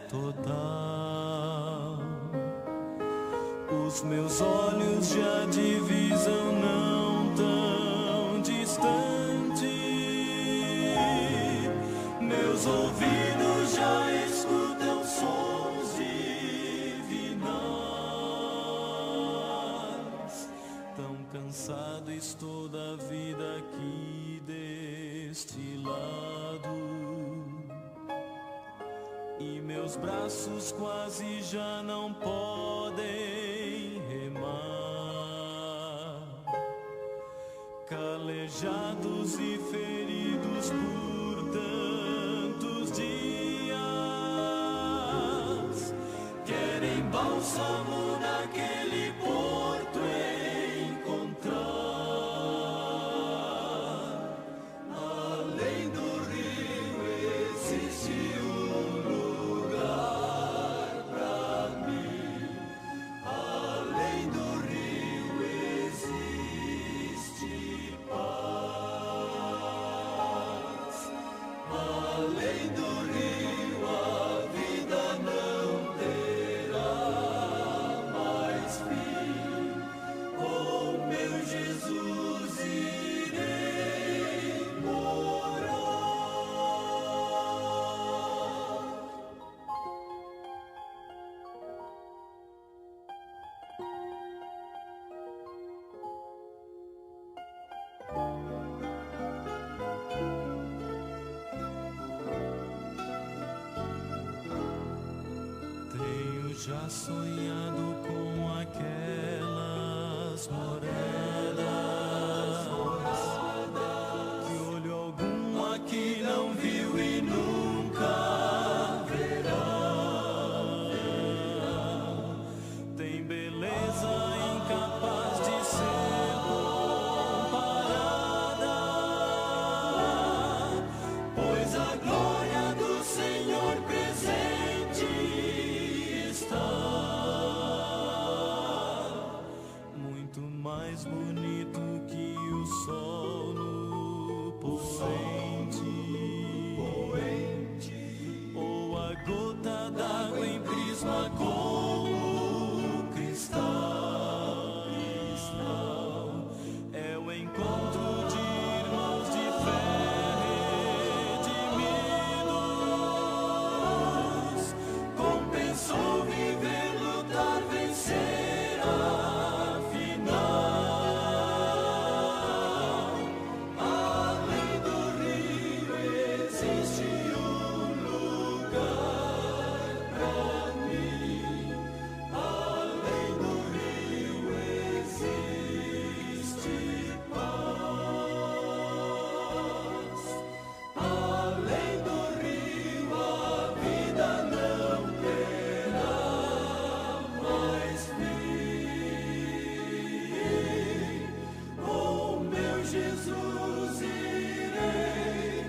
total. Os meus olhos já divisam não tão distante, meus ouvidos já escutam sons divinais. Tão cansado estou da vida aqui deste lado, e meus braços quase já não podem remar. Calejados e feridos por tantos dias, querem bálsamo naquele porto encontrar. Além do rio existe já sonhado com aquelas moradas que olho algum aqui não viu e nunca verá. Tem beleza incapaz de ser comparada, pois a glória do Senhor presente muito mais bonito que o sol no poente, ou a gota d'água em prisma como cristal. É o encontro de irmãos de fé redimidos. Compensou viver, lutar, vencer a final. Além do rio existe lugar pra mim. Além do rio existe paz. Além do rio a vida não terá mais fim. Com meu Jesus irei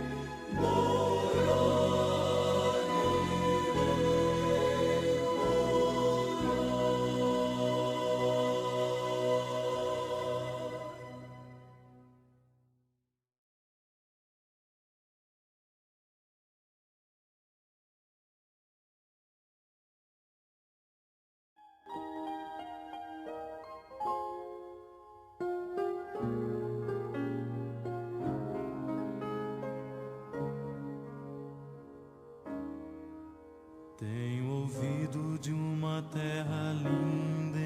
morar. Tenho ouvido de uma terra linda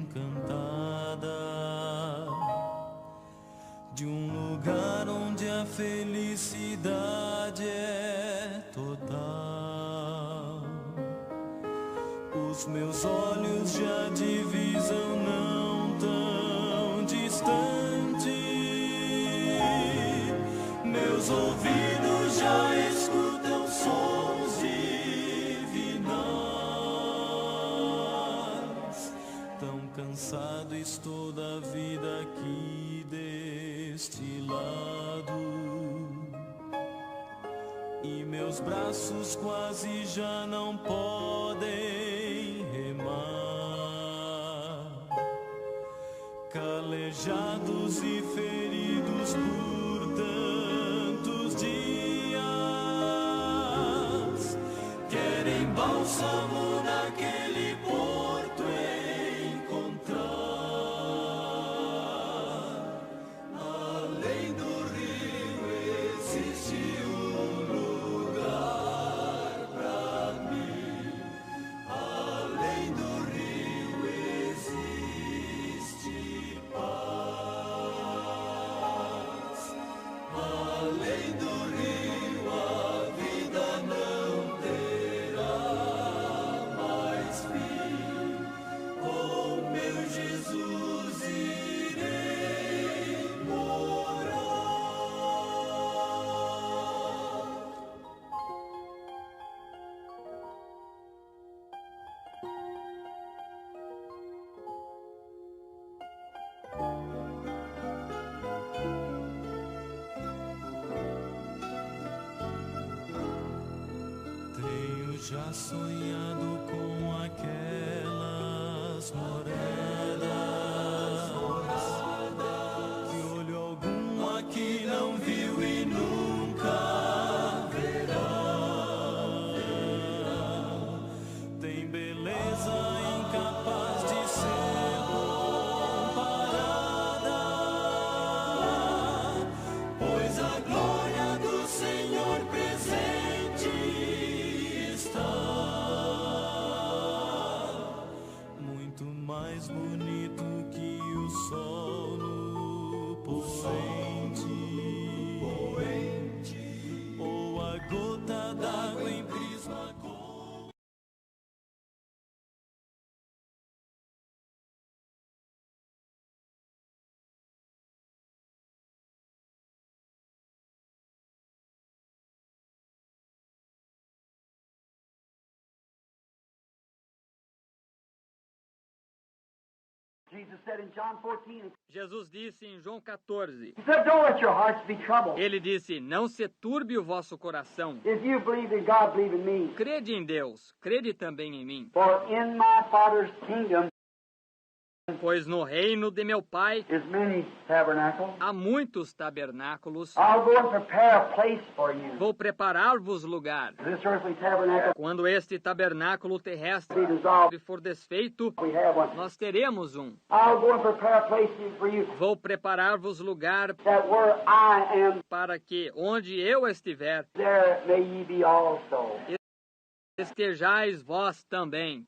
encantada, de um lugar onde a felicidade é total. Os meus olhos já divisam não tão distante, meus ouvidos já escutam sons divinais. Tão cansado estou da vida aqui deste lado, e meus braços quase já não podem remar. Calejados e feridos por tantos dias, possamos naquele porto encontrar. Além do rio existe lugar pra mim. Além do rio existe paz. Além do rio a vida não terá mais fim. Com meu Jesus irei morar. Tenho já sonhado com aquelas moradas que olho algum aqui não viu e nunca verá. Tem beleza incapaz de ser comparada, pois a glória do Senhor presente está. Muito mais bonito que o sol no poente, ou a gota d'água em prisma com. Jesus disse em João 14, He said, don't let your hearts be troubled. ele disse, não se turbe o vosso coração. If you believe in God, believe in me. Crede em Deus, crede também em mim. For in my Father's kingdom Pois no reino de meu Pai is many tabernacles. há muitos tabernáculos. I'll go and prepare a place for you. Vou preparar-vos lugar. This earthly tabernacle, Quando este tabernáculo terrestre for desfeito, we have one. nós teremos um. I'll go and prepare a place for you Vou preparar-vos lugar that where I am, para que, onde eu estiver, there may ye be also. estejais vós também.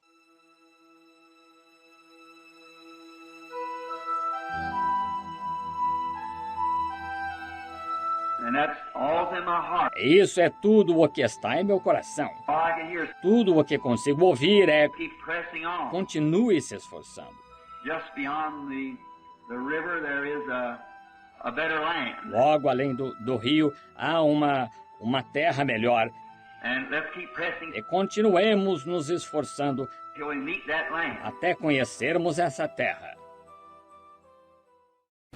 And that's all in my heart. Isso é tudo o que está em meu coração. All I can hear is Tudo o que consigo ouvir é: keep pressing on. continue se esforçando. Just beyond the river there is a better land. Logo além do rio há uma terra melhor. And let's keep pressing E continuemos nos esforçando till we meet that land. até conhecermos essa terra.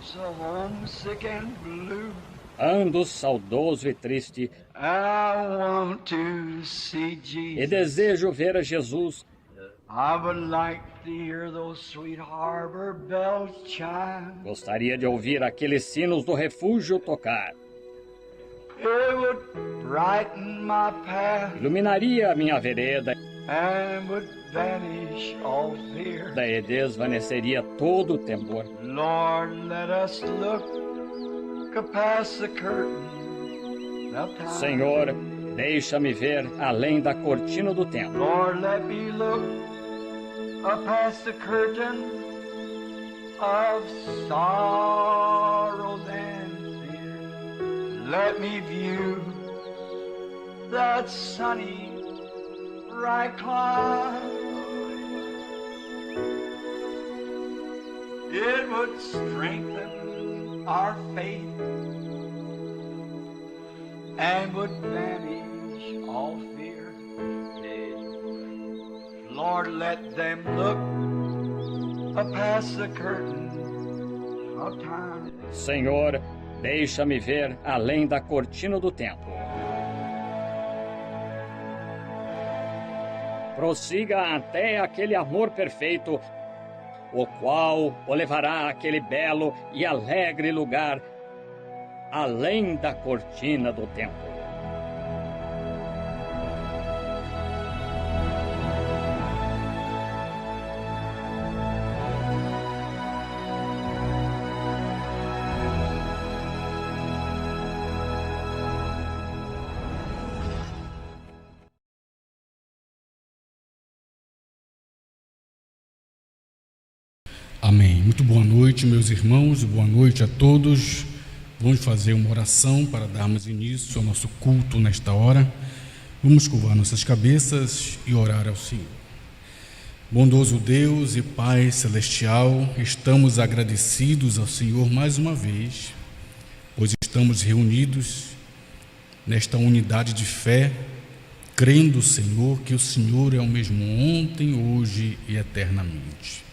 So homesick and blue, Ando saudoso e triste I want to see e Jesus. desejo ver a Jesus. I would like to hear those sweet harbor bells chime. Gostaria de ouvir aqueles sinos do refúgio tocar. It would brighten my path Iluminaria a minha vereda and would vanish all fear. e desvaneceria todo o temor. Lord, let us look past the curtain of time. Senhor, deixa-me ver além da cortina do tempo. Lord, let me look past the curtain of sorrows and fear. Let me view that sunny, bright cloud. It would strengthen our faith and would banish all fear. Lord, let them look past the curtain of time. Senhor, deixa-me ver além da cortina do tempo. Prossiga até aquele amor perfeito, o qual o levará àquele belo e alegre lugar, além da cortina do tempo. Amém. Muito boa noite, meus irmãos, boa noite a todos. Vamos fazer uma oração para darmos início ao nosso culto nesta hora. Vamos curvar nossas cabeças e orar ao Senhor. Bondoso Deus e Pai Celestial, estamos agradecidos ao Senhor mais uma vez, pois estamos reunidos nesta unidade de fé, crendo, Senhor, que o Senhor é o mesmo ontem, hoje e eternamente.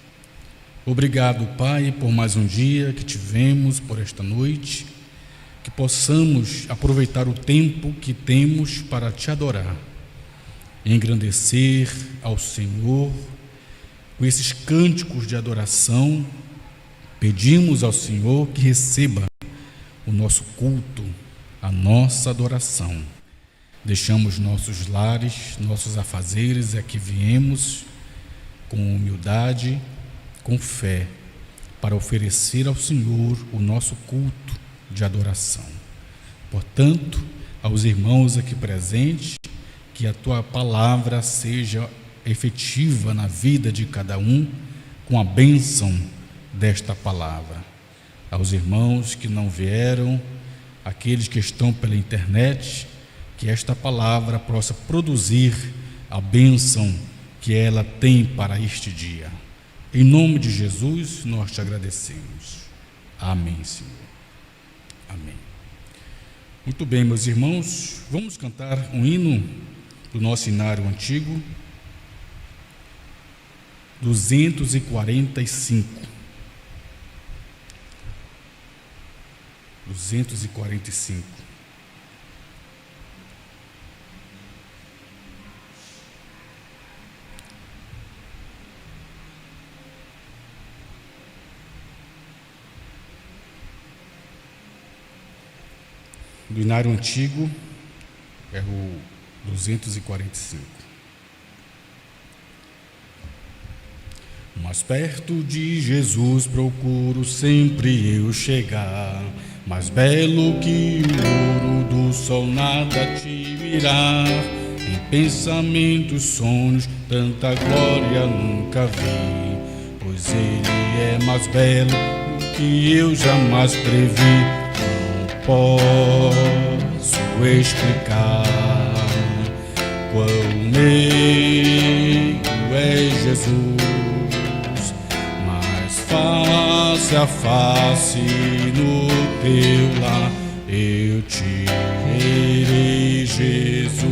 Obrigado, Pai, por mais um dia que tivemos, por esta noite, que possamos aproveitar o tempo que temos para Te adorar, engrandecer ao Senhor. Com esses cânticos de adoração, pedimos ao Senhor que receba o nosso culto, a nossa adoração. Deixamos nossos lares, nossos afazeres, aqui viemos com humildade, com fé, para oferecer ao Senhor o nosso culto de adoração. Portanto, aos irmãos aqui presentes, que a Tua palavra seja efetiva na vida de cada um, com a bênção desta palavra. Aos irmãos que não vieram, aqueles que estão pela internet, que esta palavra possa produzir a bênção que ela tem para este dia. Em nome de Jesus, nós Te agradecemos. Amém, Senhor. Amém. Muito bem, meus irmãos, vamos cantar um hino do nosso hinário antigo, 245. 245. Do hinário antigo é o 245. Mais perto de Jesus procuro sempre eu chegar, mais belo que o ouro do sol nada te virá. Em pensamentos, sonhos, tanta glória nunca vi, pois Ele é mais belo do que eu jamais previ. Posso explicar quão meigo é Jesus, mas face a face no teu lar eu te verei, Jesus.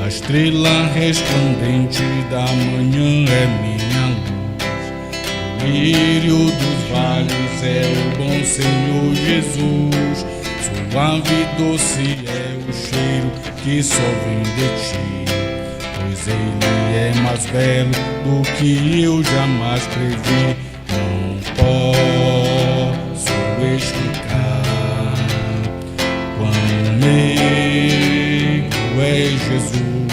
A estrela resplandente da manhã é minha luz, o lírio dos vales é o bom Senhor Jesus. Suave e doce é o cheiro que só vem de Ti, pois Ele é mais belo do que eu jamais previ. Não posso explicar quão meigo é Jesus,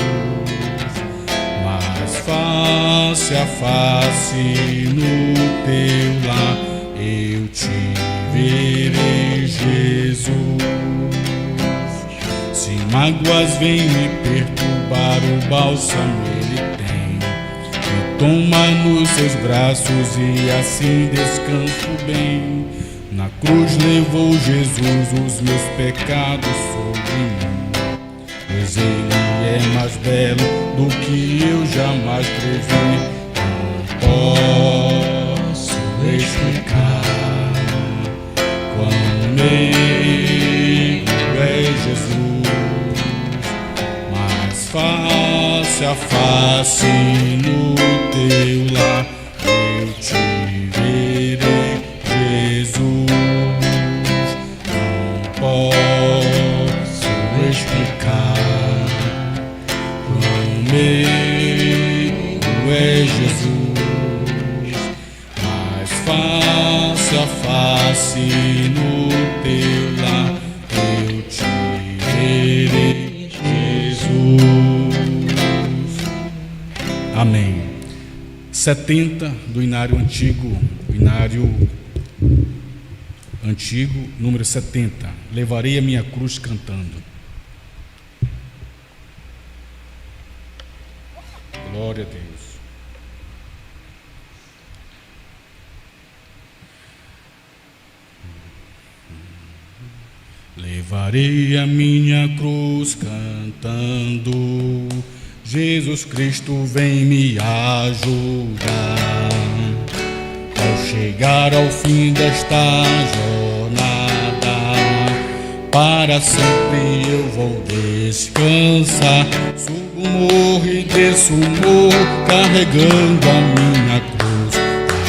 mas face a face no teu lar eu te verei, Jesus. Se mágoas vêm me perturbar, o bálsamo Ele tem, me toma nos seus braços e assim descanso bem. Na cruz levou Jesus os meus pecados sobre mim, pois Ele é mais belo do que eu jamais previ. Não posso explicar quão meigo é Jesus, mas face a face no teu lar eu te verei, Jesus. Não posso explicar quão meigo é Jesus, mas face a face no teu lar eu te verei, Jesus. Amém. 70 do hinário antigo, número 70. Levarei a minha cruz cantando. Glória a Deus. Levarei a minha cruz cantando, Jesus Cristo vem me ajudar. Ao chegar ao fim desta jornada, para sempre eu vou descansar. Subo o morro e desço o morro, carregando a minha cruz.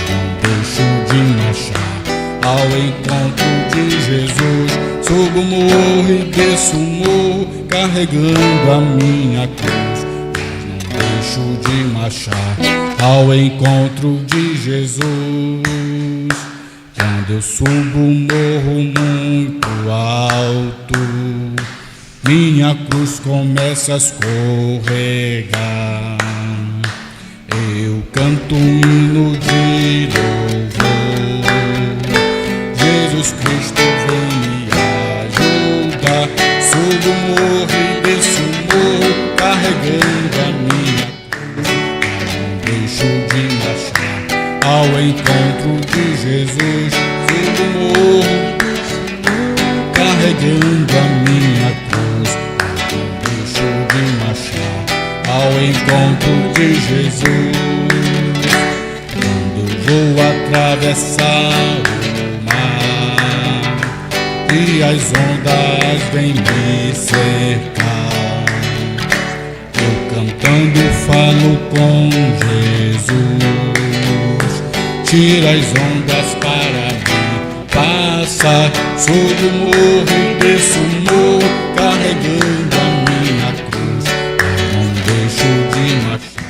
Não deixo de marchar ao encontro de Jesus. Subo o morro e desço o morro, carregando a minha cruz. Não deixo de marchar ao encontro de Jesus. Quando eu subo um morro muito alto, minha cruz começa a escorregar. Eu canto um hino de louvor, Jesus Cristo vem me ajudar. Subo o morro e desço o morro, carregando a minha cruz. Não deixo de marchar ao encontro de Jesus. Subo o morro, carregando a minha cruz. Não deixo de marchar ao encontro de Jesus. Quando eu vou atravessar o mar e as ondas vêm me cercar, eu cantando falo com Jesus. Tira as ondas para mim passar. Subo o morro e desço o morro, carregando a minha cruz. Não deixo de marchar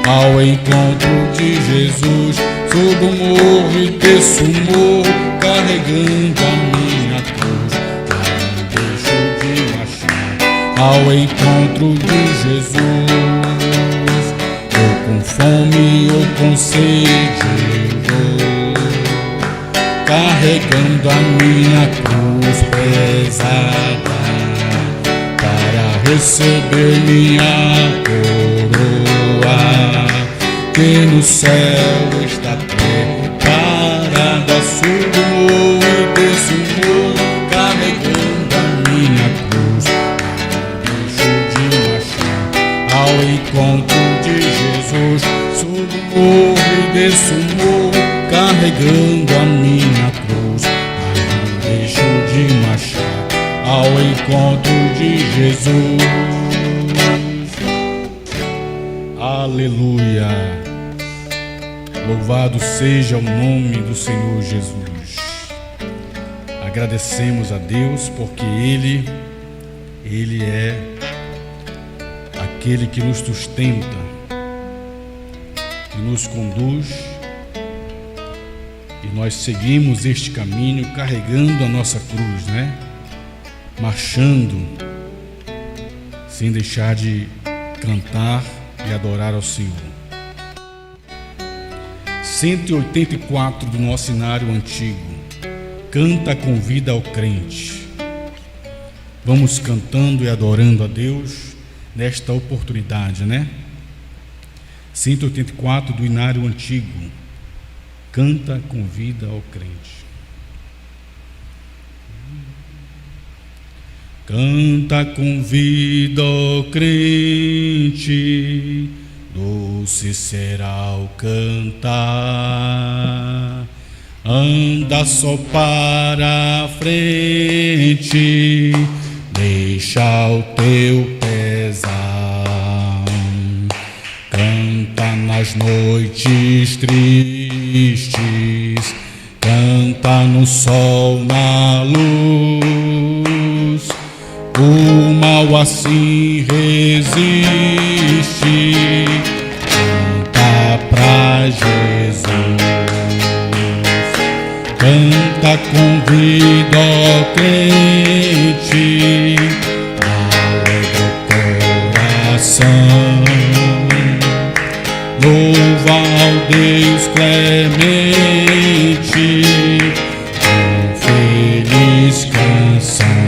ao encontro de Jesus. Subo o morro e desço o morro, carregando a minha cruz. Não deixo de marchar ao encontro de Jesus. Ou com fome ou com sede eu vou, carregando a minha cruz pesada, para receber minha coroa, que no céu está preparada. Subo o morro e desço o morro, carregando a minha cruz. Não deixo de marchar ao encontro de Jesus. Subo o morro e desço o morro, carregando a minha cruz. Não deixo de marchar ao encontro de Jesus. Aleluia! Louvado seja o nome do Senhor Jesus. Agradecemos a Deus porque Ele é aquele que nos sustenta, que nos conduz, e nós seguimos este caminho carregando a nossa cruz, né? Marchando, sem deixar de cantar e adorar ao Senhor. 184 do nosso Inário Antigo. Canta com vida ao crente. Vamos cantando e adorando a Deus nesta oportunidade, né? 184 do Inário Antigo. Canta com vida ao crente. Canta com vida ao crente, doce será o cantar. Anda só para a frente, deixa o teu pesar. Canta nas noites tristes, canta no sol, na luz. O mal assim resiste, canta pra Jesus. Canta com vida ao crente, alegra o coração. Louva ao Deus clemente, com feliz canção.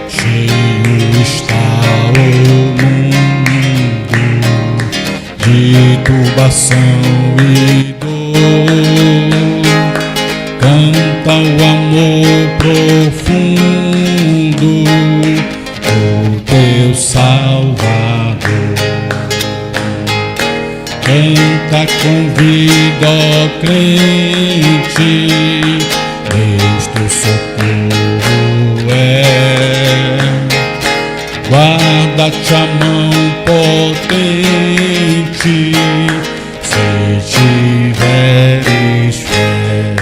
Cheio está o mundo de turbação e dor. Canta o amor profundo crente, eis teu socorro é. Guarda-te a mão potente, se tiveres fé.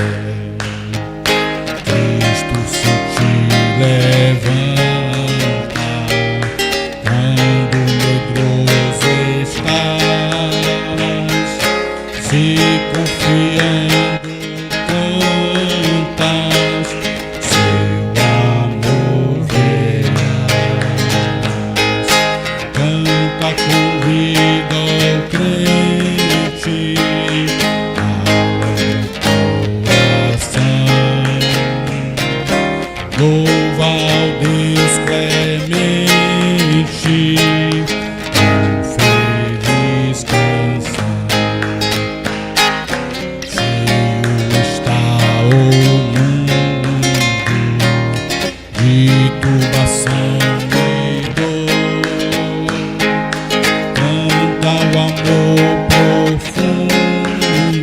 Cristo se te levanta, quando medroso estás, se confiando cantas, seu amor verás. Canta com vida ao crente, louva ao Deus clemente, com feliz canção. Cheio está o mundo de turbação e dor. Canta o amor profundo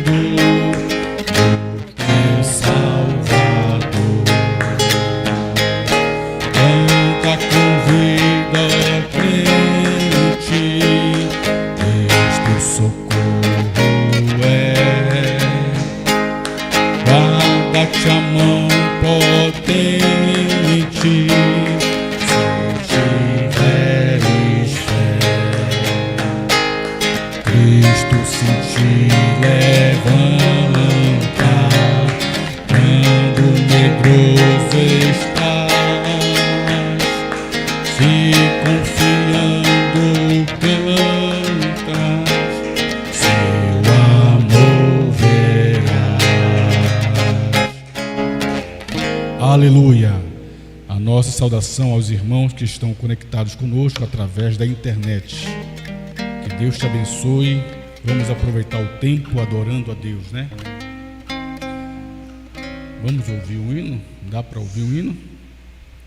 do teu Salvador. Canta com vida crente, eis teu socorro é. Guarda-te a mão potente, se tiveres fé. Cristo se te levanta, quando medroso estás, se confiando cantas, seu amor verás. Aleluia! A nossa saudação aos irmãos que estão conectados conosco através da internet. Que Deus te abençoe. Vamos aproveitar o tempo adorando a Deus, né? Vamos ouvir um hino? Dá para ouvir um hino?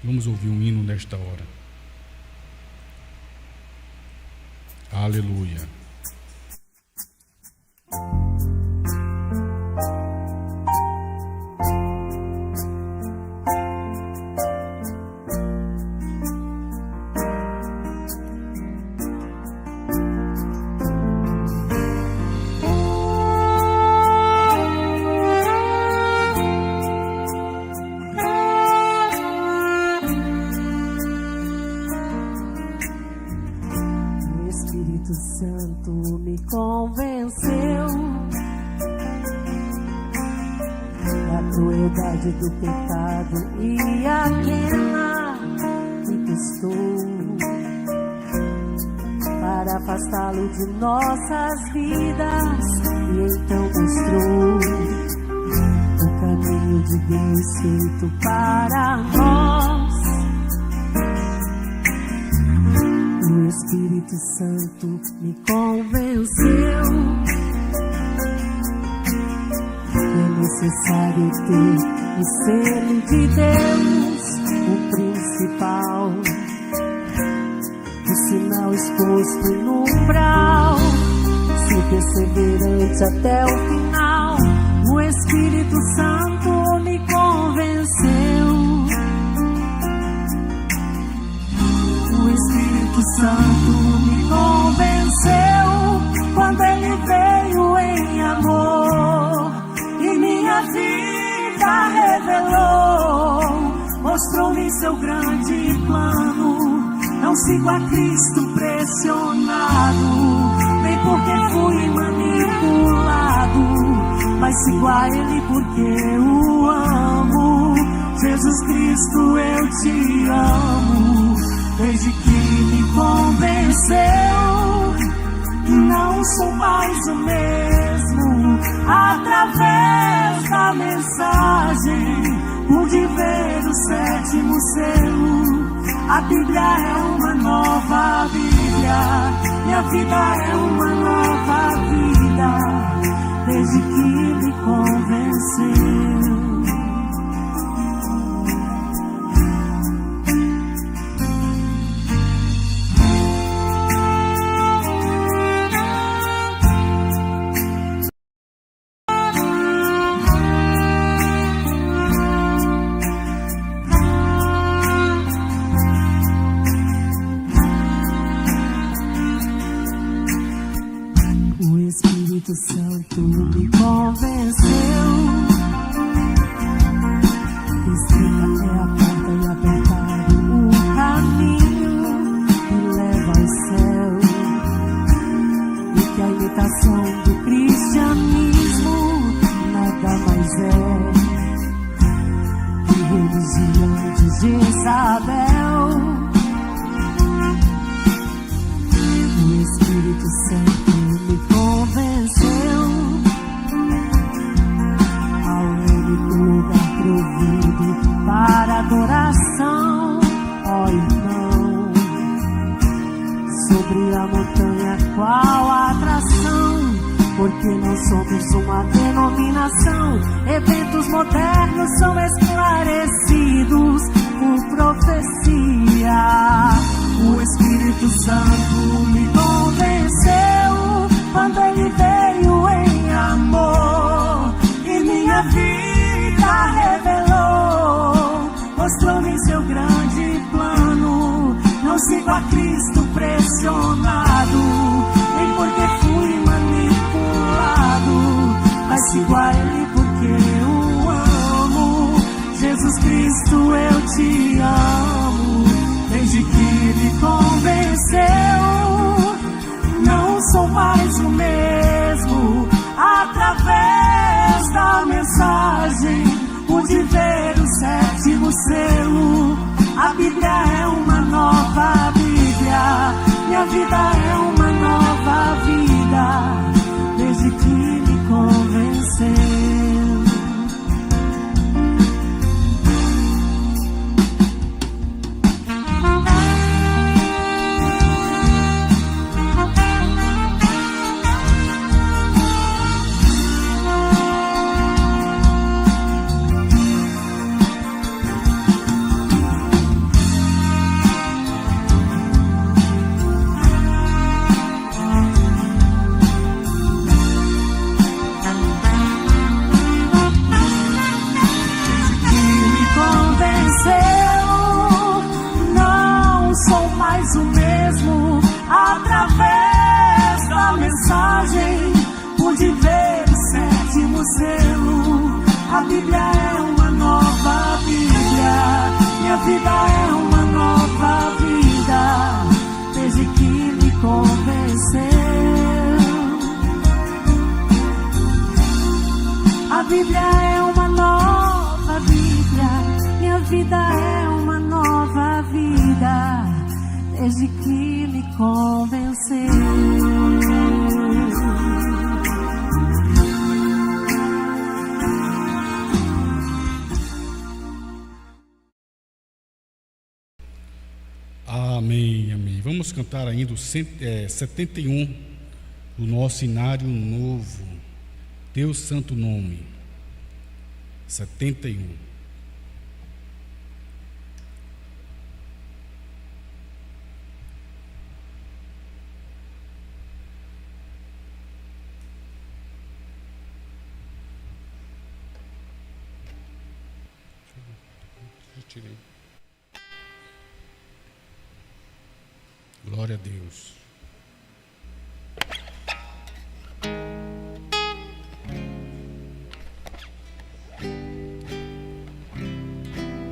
Vamos ouvir um hino nesta hora. Aleluia. Espírito Santo me convenceu da crueldade do pecado e a pena que custou para afastá-lo de nossas vidas, e então mostrou o caminho de Deus feito para nós. O Espírito Santo me convenceu que é necessário ter o selo de Deus, o principal, o sinal exposto no umbral, ser perseverante até o final. O Espírito Santo me convenceu. O Espírito Santo me convenceu quando ele veio em amor e minha vida revelou, mostrou-me seu grande plano. Não sigo a Cristo pressionado, nem porque fui manipulado, mas sigo a Ele porque o amo. Jesus Cristo, eu te amo. Desde que me convenceu, não sou mais o mesmo. Através da mensagem, pude ver o sétimo selo. A Bíblia é uma nova Bíblia, minha vida é uma nova vida. Desde que me convenceu. Santo me convenceu. Estreita é a porta e apertado o caminho que leva ao céu, e que a imitação do cristianismo nada mais é que religião de Jezabel. O Espírito Santo me convenceu ao único lugar provido para adoração, ó irmão. Sobre a montanha qual a atração, porque não somos uma denominação. Eventos modernos são esclarecidos por profecia. O Espírito Santo me convenceu quando ele veio em amor e minha vida revelou, mostrou-me seu grande plano. Não sigo a Cristo pressionado, nem porque fui manipulado, mas sigo a Ele porque o amo. Jesus Cristo, eu te amo. Desde que me convenceu, não sou mais o mesmo. Através da mensagem pude ver o sétimo selo. A Bíblia é uma nova Bíblia, minha vida é uma nova vida, desde que me convenceu. A Bíblia é uma nova Bíblia, minha vida é uma nova vida, desde que me convenceu. A Bíblia é uma nova Bíblia, minha vida é uma nova vida, desde que me convenceu. Amém, amém. Vamos cantar ainda o 71 do nosso Inário Novo. Teu Santo Nome. 71. Tirei. Glória a Deus.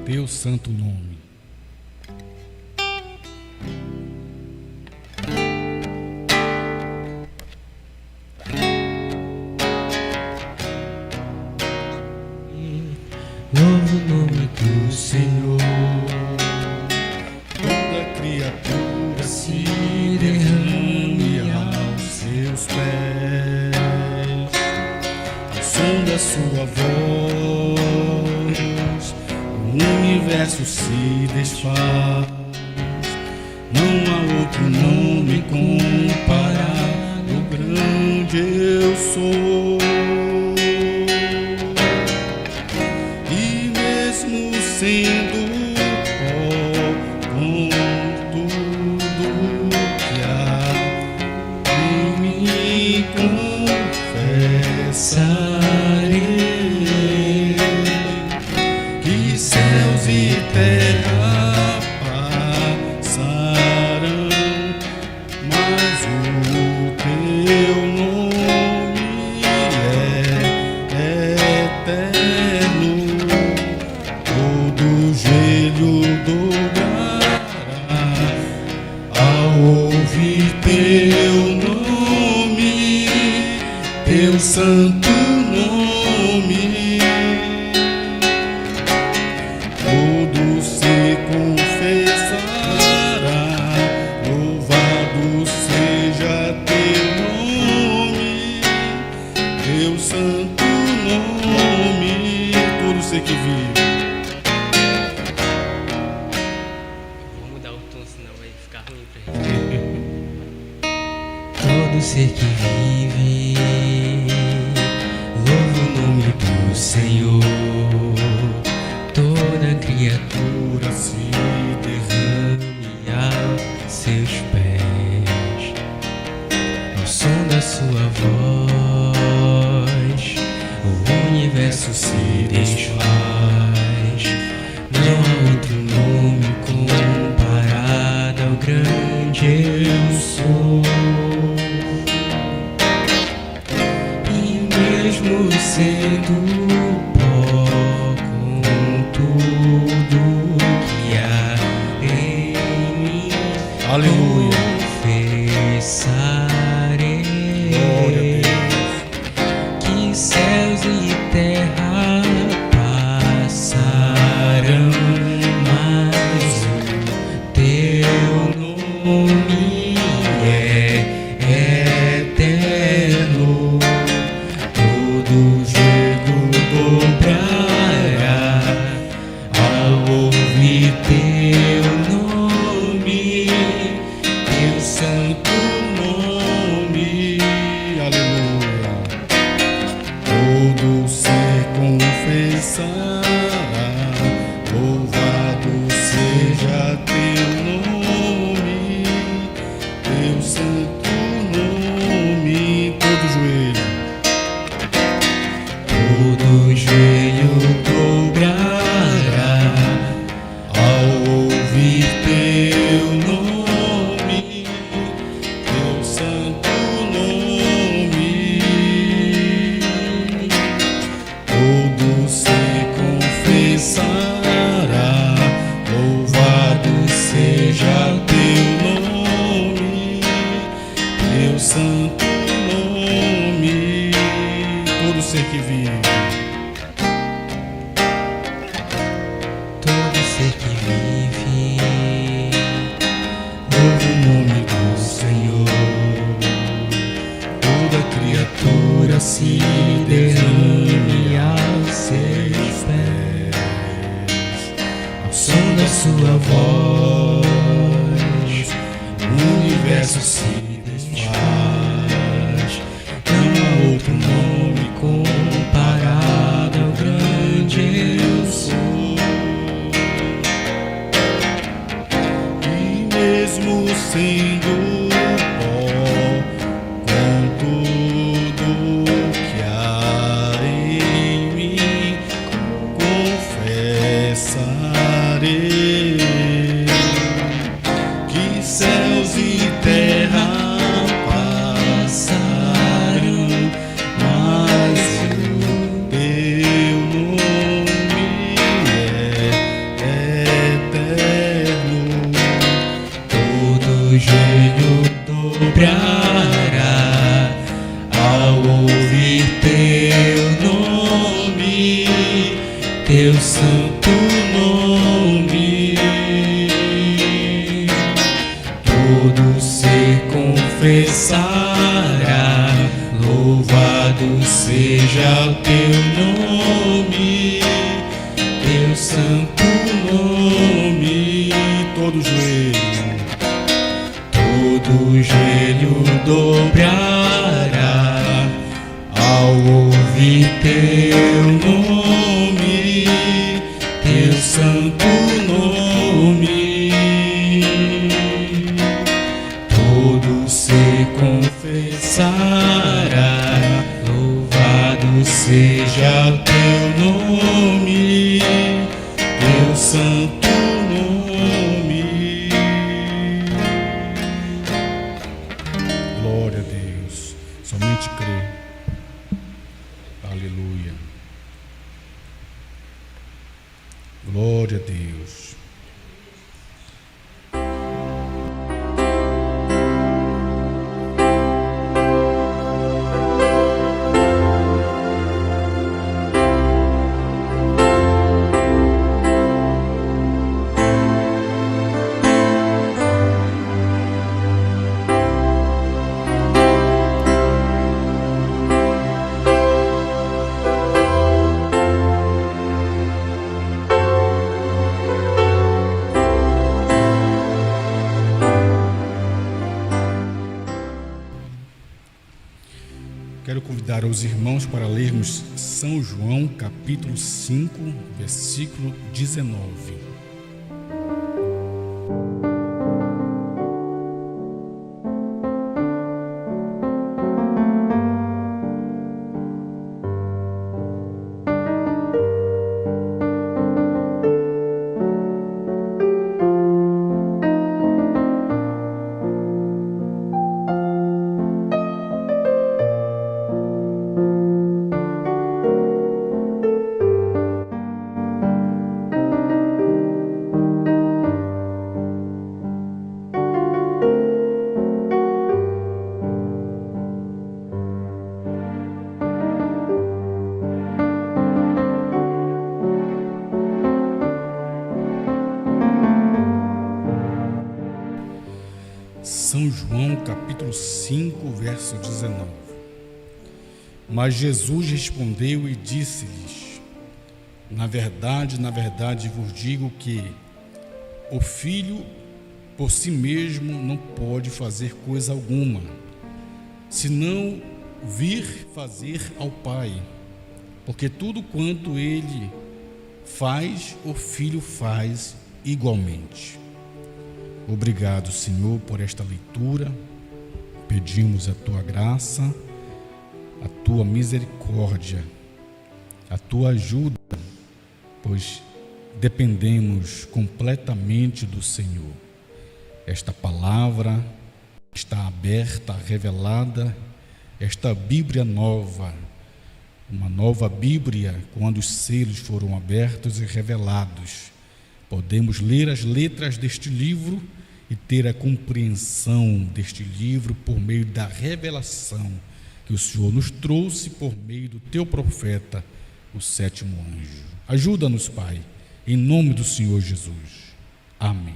Teu santo nome. Louvo o nome do Senhor. Toda criatura se derrame aos seus pés. Ao som da sua voz, o universo se desfaz. Não há outro nome comparado, grande eu sou. E mesmo sendo pó com tudo que há em mim, confessarei que céus e terra passarão, mas o teu nome eterno, todo joelho dobrará ao ouvir teu nome, teu santo nome. Todo se confessará, louvado seja teu nome, teu santo nome. Todo ser que vive. Vamos mudar o tom, senão vai ficar ruim pra gente. Todo ser que vive, louva o nome do Senhor. Toda criatura se derrame aos seus pés, ao som da sua voz, o universo se desfaz. Não há outro nome comparado ao grande eu sou. E mesmo sendo tudo que há em mim, Aleluia. confessarei. Glória a Deus. Que céus e terra passarão, mas o teu nome é eterno. Todo joelho dobrará ao ouvir teu nome, teu santo nome. Aleluia. Todo ser confessará, louvado seja teu nome, teu santo nome. Todo joelho. Todo joelho dobrará Ao ouvir teu nome, teu santo nome, todo se confessará, louvado seja teu nome, teu santo nome. Todo ser que vive. todo ser que vive, Louve o nome do Senhor. Toda criatura se derrame aos seus pés, ao som da sua voz, o universo se desfaz. não há outro nome comparado ao grande eu sou. E mesmo sendo pó, com tudo que há em mim, confessarei que céus e terra passarão, mas o teu nome é eterno. Todo joelho dobrará ao ouvir teu nome, teu santo nome. Todo ser confessará, louvado seja o teu nome, teu santo nome. Todo joelho. Todo joelho dobrará ao ouvir teu nome, teu santo nome. Todo ser confessará, louvado seja o teu nome, teu santo nome. Glória a Deus. Somente crer. Aleluia. Glória a Deus. Quero convidar os irmãos para lermos São João, capítulo 5, versículo 19. São João, capítulo 5, verso 19. Mas Jesus respondeu e disse-lhes: na verdade, vos digo que o Filho por si mesmo não pode fazer coisa alguma, senão vir fazer ao Pai, porque tudo quanto ele faz, o Filho faz igualmente. Obrigado, Senhor, por esta leitura. Pedimos a Tua graça, a Tua misericórdia, a Tua ajuda, pois dependemos completamente do Senhor. Esta palavra está aberta, revelada, esta Bíblia nova, uma nova Bíblia, quando os selos foram abertos e revelados, podemos ler as letras deste livro e ter a compreensão deste livro por meio da revelação que o Senhor nos trouxe por meio do Teu profeta, o sétimo anjo. Ajuda-nos, Pai, em nome do Senhor Jesus. Amém.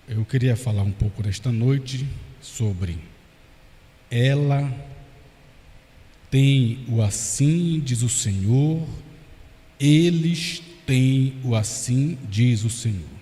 Eu queria falar um pouco nesta noite sobre ela tem o assim, diz o Senhor, eles têm o assim, diz o Senhor.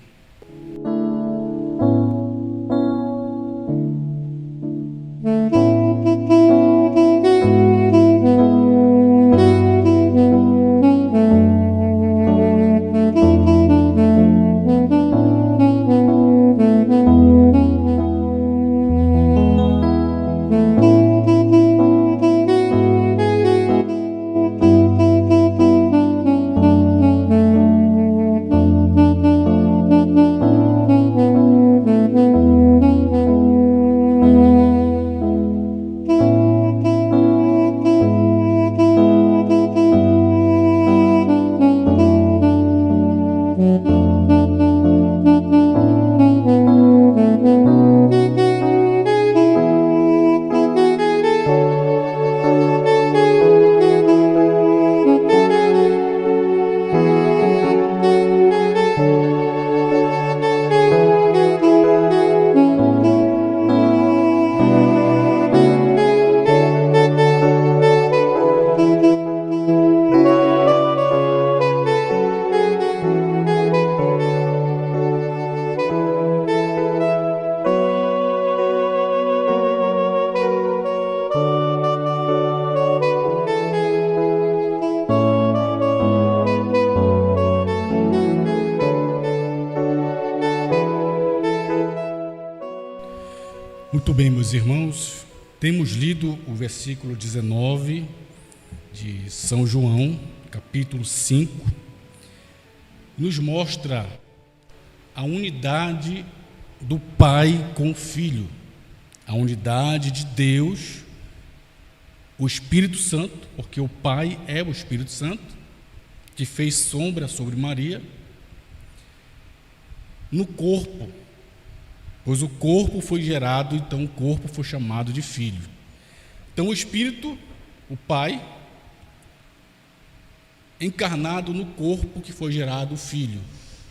Muito bem, meus irmãos, temos lido o versículo 19 de São João, capítulo 5, nos mostra a unidade do Pai com o Filho, a unidade de Deus, o Espírito Santo, porque o Pai é o Espírito Santo, que fez sombra sobre Maria, no corpo, pois o corpo foi gerado, então o corpo foi chamado de Filho. Então o Espírito, o Pai, encarnado no corpo que foi gerado o Filho,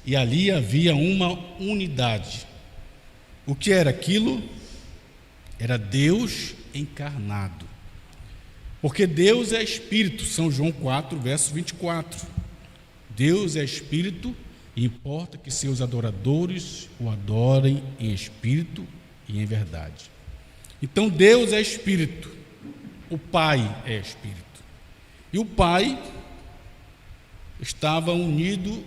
e ali havia uma unidade. O que era aquilo? Era Deus encarnado, porque Deus é Espírito. São João 4, verso 24. Deus é Espírito e importa que seus adoradores o adorem em espírito e em verdade. Então Deus é Espírito, o Pai é Espírito, e o Pai estava unido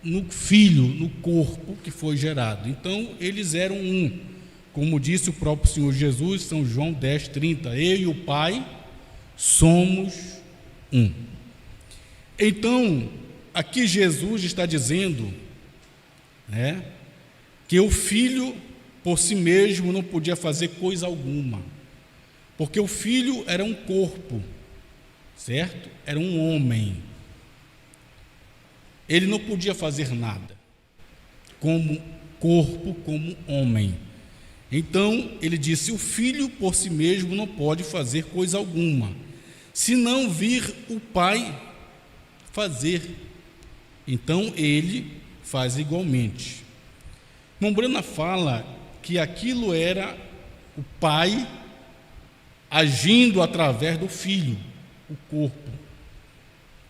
no Filho, no corpo que foi gerado. Então eles eram um, como disse o próprio Senhor Jesus, São João 10, 30, eu e o Pai somos um. Então aqui Jesus está dizendo, que o Filho por si mesmo não podia fazer coisa alguma, porque o Filho era um corpo, certo? Era um homem. Ele não podia fazer nada como corpo, como homem. Então ele disse, o Filho por si mesmo não pode fazer coisa alguma, se não vir o Pai fazer. Então ele faz igualmente. Mombrana fala que aquilo era o Pai agindo através do Filho, o corpo.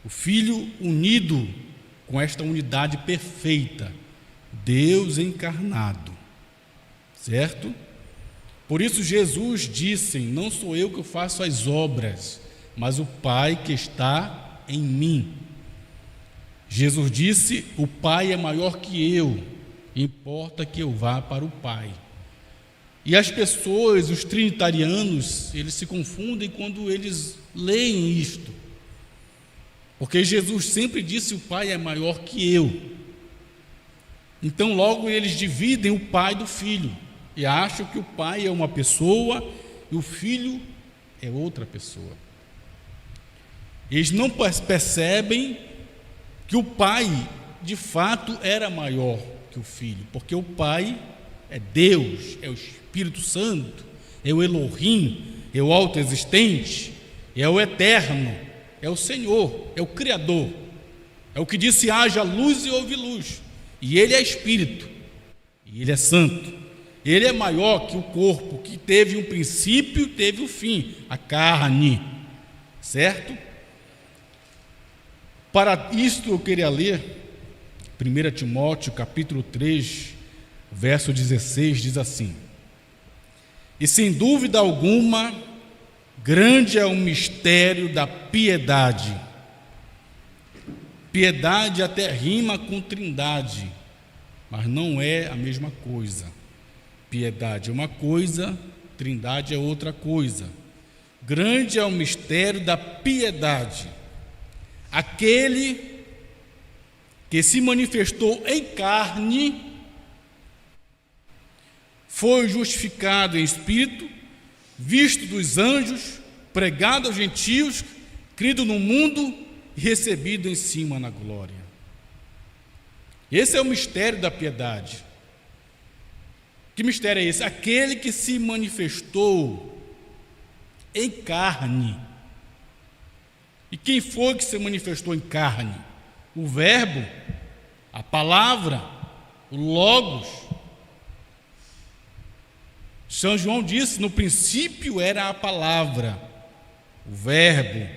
O Filho unido com esta unidade perfeita, Deus encarnado, certo? Por isso Jesus disse, não sou eu que faço as obras, mas o Pai que está em mim. Jesus disse, o Pai é maior que eu, importa que eu vá para o Pai. E as pessoas, os trinitarianos, eles se confundem quando eles leem isto, porque Jesus sempre disse, o Pai é maior que eu. Então logo eles dividem o Pai do Filho, e acham que o Pai é uma pessoa e o Filho é outra pessoa. Eles não percebem que o Pai, de fato, era maior que o Filho, porque o Pai é Deus, é o Espírito Santo, é o Elohim, é o autoexistente, é o Eterno, é o Senhor, é o Criador, é o que disse, haja luz e houve luz, e Ele é Espírito, e Ele é Santo, Ele é maior que o corpo, que teve um princípio e teve um fim, a carne, certo? Para isto eu queria ler 1 Timóteo capítulo 3, verso 16, diz assim, e sem dúvida alguma, grande é o mistério da piedade. Piedade até rima com trindade, mas não é a mesma coisa. Piedade é uma coisa, trindade é outra coisa. Grande é o mistério da piedade. Aquele que se manifestou em carne, foi justificado em espírito, visto dos anjos, pregado aos gentios, crido no mundo e recebido em cima na glória. Esse é o mistério da piedade. Que mistério é esse? Aquele que se manifestou em carne. E quem foi que se manifestou em carne? O Verbo, a palavra, o Logos. São João disse, no princípio era a palavra, o Verbo,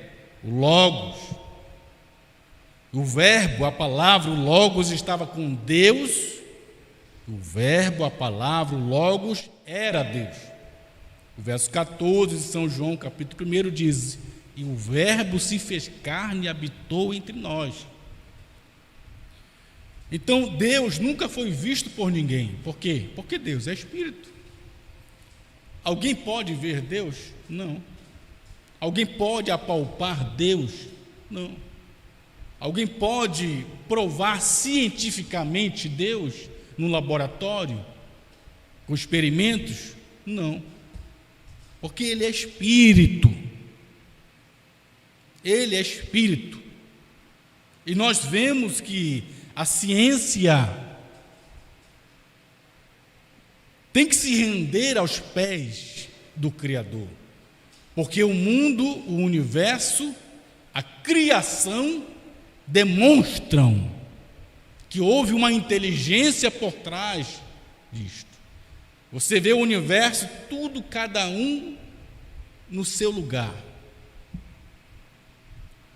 o Logos. O Verbo, a palavra, o Logos estava com Deus. O Verbo, a palavra, o Logos era Deus. O verso 14 de São João, capítulo 1, diz, e o Verbo se fez carne e habitou entre nós. Então Deus nunca foi visto por ninguém. Por quê? Porque Deus é Espírito. Alguém pode ver Deus? Não. Alguém pode apalpar Deus? Não. Alguém pode provar cientificamente Deus no laboratório, com experimentos? Não. Porque Ele é Espírito. Ele é Espírito. E nós vemos que a ciência tem que se render aos pés do Criador. Porque o mundo, o universo, a criação demonstram que houve uma inteligência por trás disto. Você vê o universo, tudo, cada um no seu lugar.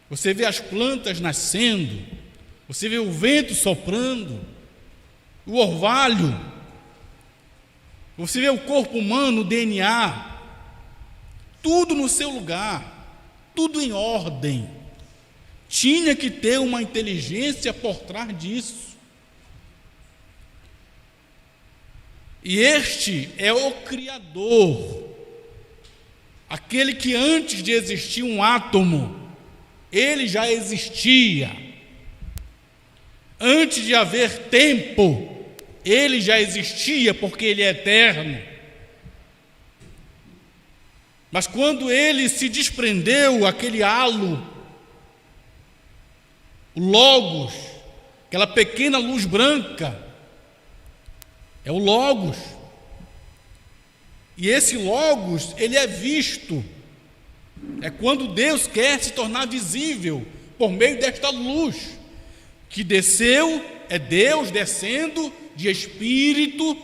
Você vê as plantas nascendo, você vê o vento soprando, o orvalho, você vê o corpo humano, o DNA, tudo no seu lugar, tudo em ordem. Tinha que ter uma inteligência por trás disso. E este é o Criador, aquele que antes de existir um átomo, ele já existia. Antes de haver tempo, ele já existia, porque ele é eterno. Mas quando ele se desprendeu, aquele halo, o Logos, aquela pequena luz branca, é o Logos. E esse Logos, ele é visto. É quando Deus quer se tornar visível por meio desta luz que desceu, é Deus descendo de Espírito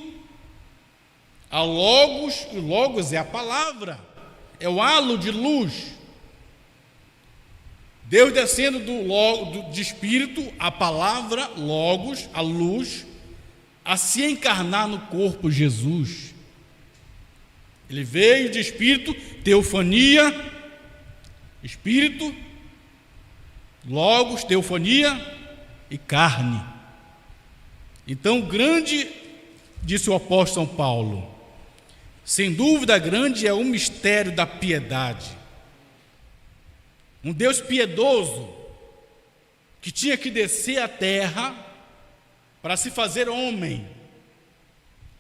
a Logos. O Logos é a palavra, é o halo de luz. Deus descendo de Espírito, a palavra, Logos, a luz, a se encarnar no corpo Jesus. Ele veio de Espírito, teofania, Espírito, Logos, teofania e carne. Então, grande, disse o apóstolo São Paulo, sem dúvida grande é o mistério da piedade. Um Deus piedoso que tinha que descer à terra para se fazer homem.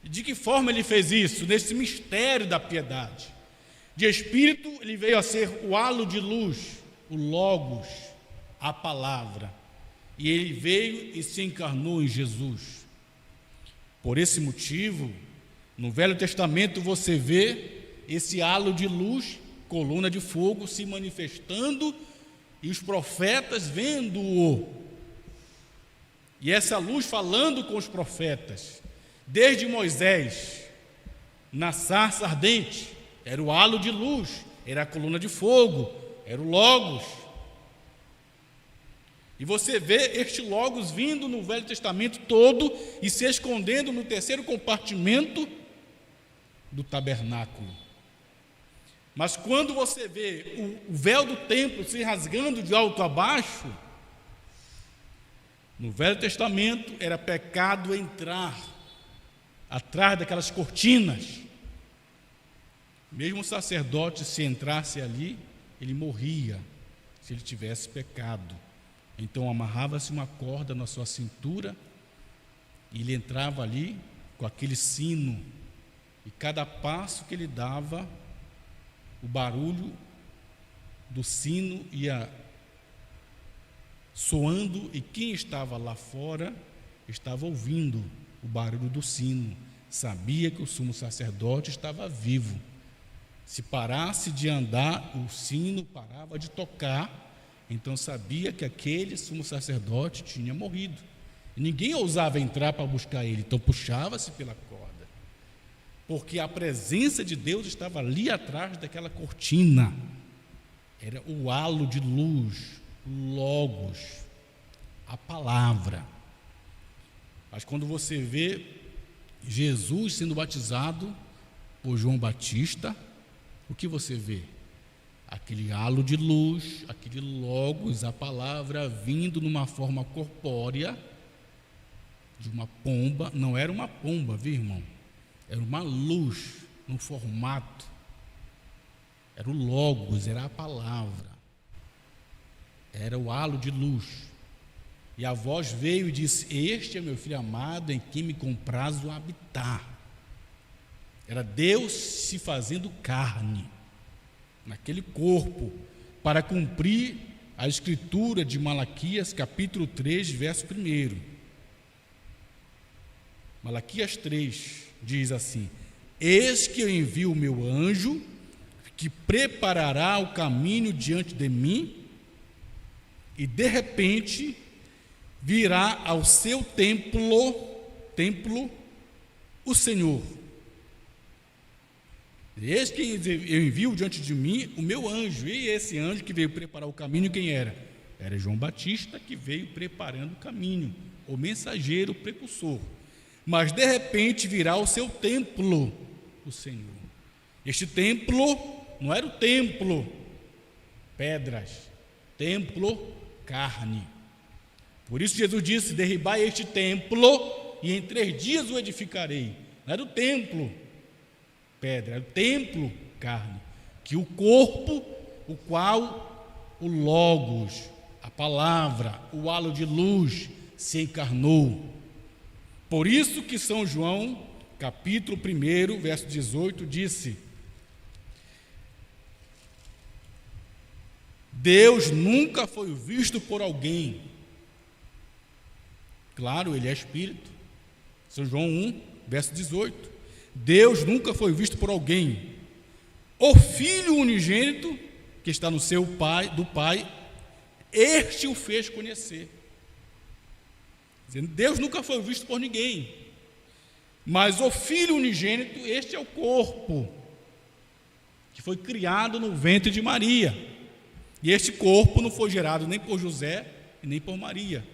E de que forma ele fez isso? Nesse mistério da piedade. De Espírito, ele veio a ser o halo de luz, o Logos, a palavra. E ele veio e se encarnou em Jesus. Por esse motivo, no Velho Testamento você vê esse halo de luz, coluna de fogo se manifestando e os profetas vendo-o. E essa luz falando com os profetas, desde Moisés, na sarça ardente, era o halo de luz, era a coluna de fogo, era o Logos. E você vê este Logos vindo no Velho Testamento todo e se escondendo no terceiro compartimento do tabernáculo. Mas quando você vê o véu do templo se rasgando de alto a baixo, no Velho Testamento era pecado entrar atrás daquelas cortinas. Mesmo o sacerdote, se entrasse ali, ele morria, se ele tivesse pecado. Então amarrava-se uma corda na sua cintura e ele entrava ali com aquele sino, e cada passo que ele dava, o barulho do sino ia soando, e quem estava lá fora estava ouvindo o barulho do sino, sabia que o sumo sacerdote estava vivo. Se parasse de andar, o sino parava de tocar, então sabia que aquele sumo sacerdote tinha morrido. E ninguém ousava entrar para buscar ele, então puxava-se pela corda, porque a presença de Deus estava ali atrás daquela cortina. Era o halo de luz, o Logos, a palavra. Mas quando você vê Jesus sendo batizado por João Batista, o que você vê? Aquele halo de luz, aquele Logos, a palavra vindo numa forma corpórea de uma pomba. Não era uma pomba, viu, irmão? Era uma luz no formato. Era o Logos, era a palavra. Era o halo de luz. E a voz veio e disse: este é meu filho amado, em quem me comprazo habitar. Era Deus se fazendo carne, naquele corpo, para cumprir a escritura de Malaquias, capítulo 3, verso 1. Malaquias 3 diz assim: eis que eu envio o meu anjo, que preparará o caminho diante de mim, e de repente virá ao seu templo o Senhor. Eis que eu envio diante de mim o meu anjo. E esse anjo que veio preparar o caminho, quem era? Era João Batista, que veio preparando o caminho, o mensageiro, o precursor. Mas de repente virá ao seu templo o Senhor. Este templo não era o templo pedras, templo carne. Por isso Jesus disse: derribai este templo e em 3 dias o edificarei. Não era o templo pedra, era o templo carne, que o corpo, o qual o Logos, a palavra, o halo de luz, se encarnou. Por isso que São João, capítulo 1, verso 18, disse: Deus nunca foi visto por alguém. Claro, ele é Espírito. São João 1, verso 18. Deus nunca foi visto por alguém. O Filho unigênito, que está no seu Pai, do Pai, este o fez conhecer. Deus nunca foi visto por ninguém. Mas o Filho unigênito, este é o corpo, que foi criado no ventre de Maria. E este corpo não foi gerado nem por José e nem por Maria.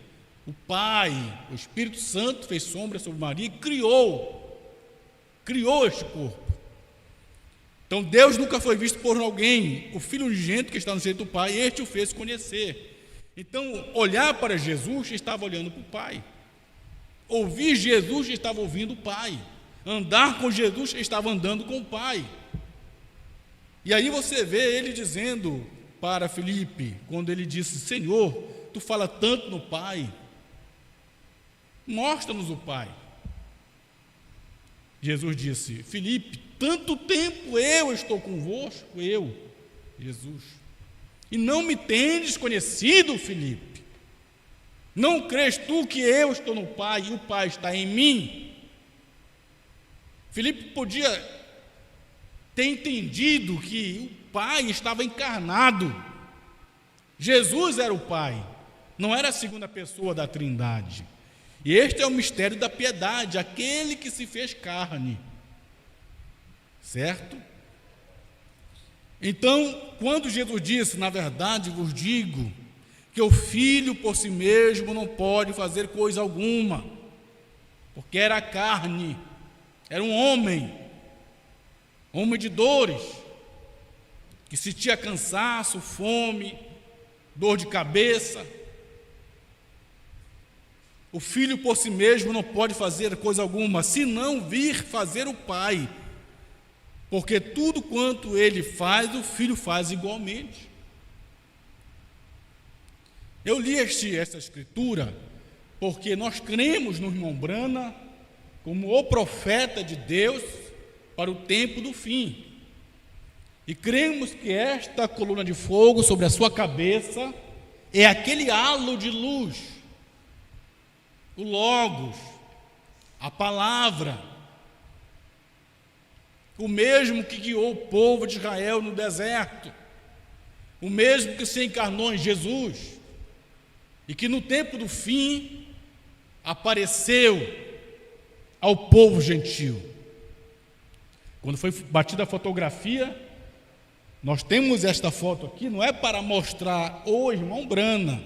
O Pai, o Espírito Santo, fez sombra sobre Maria e criou este corpo. Então Deus nunca foi visto por alguém. O Filho unigênito que está no seio do Pai, este o fez conhecer. Então, olhar para Jesus, estava olhando para o Pai. Ouvir Jesus, estava ouvindo o Pai. Andar com Jesus, estava andando com o Pai. E aí você vê ele dizendo para Filipe, quando ele disse: Senhor, tu fala tanto no Pai, mostra-nos o Pai. Jesus disse: Filipe, tanto tempo eu estou convosco, Jesus, e não me tendes conhecido, Filipe? Não crês tu que eu estou no Pai e o Pai está em mim? Filipe podia ter entendido que o Pai estava encarnado. Jesus era o Pai, não era a segunda pessoa da Trindade. E este é o mistério da piedade, aquele que se fez carne. Certo? Então, quando Jesus disse: na verdade vos digo que o Filho por si mesmo não pode fazer coisa alguma, porque era carne, era um homem de dores, que sentia cansaço, fome, dor de cabeça. O Filho por si mesmo não pode fazer coisa alguma, senão vir fazer o Pai, porque tudo quanto ele faz, o Filho faz igualmente. Eu li esta escritura porque nós cremos no irmão Brana como o profeta de Deus para o tempo do fim, e cremos que esta coluna de fogo sobre a sua cabeça é aquele halo de luz, o Logos, a palavra, o mesmo que guiou o povo de Israel no deserto, o mesmo que se encarnou em Jesus e que no tempo do fim apareceu ao povo gentil. Quando foi batida a fotografia, nós temos esta foto aqui, não é para mostrar o irmão Brana,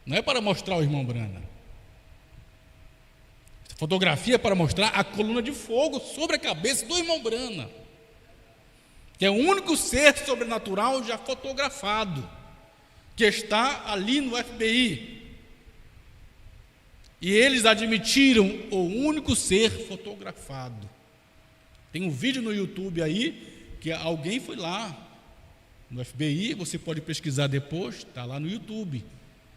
não é para mostrar o irmão Brana. Essa fotografia é para mostrar a coluna de fogo sobre a cabeça do irmão Brana, que é o único ser sobrenatural já fotografado, que está ali no FBI. E eles admitiram o único ser fotografado. Tem um vídeo no YouTube aí, que alguém foi lá, no FBI, você pode pesquisar depois, está lá no YouTube.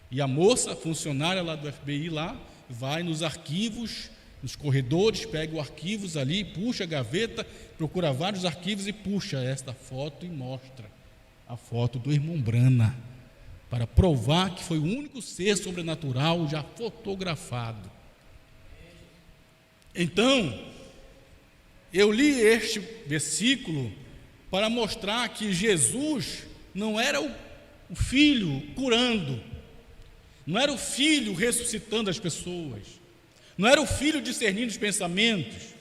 E a moça, funcionária lá do FBI, lá, vai nos arquivos, nos corredores, pega os arquivos ali, puxa a gaveta, procura vários arquivos e puxa esta foto e mostra a foto do irmão Brana, para provar que foi o único ser sobrenatural já fotografado. Então, eu li este versículo para mostrar que Jesus não era o Filho curando, não era o Filho ressuscitando as pessoas, não era o Filho discernindo os pensamentos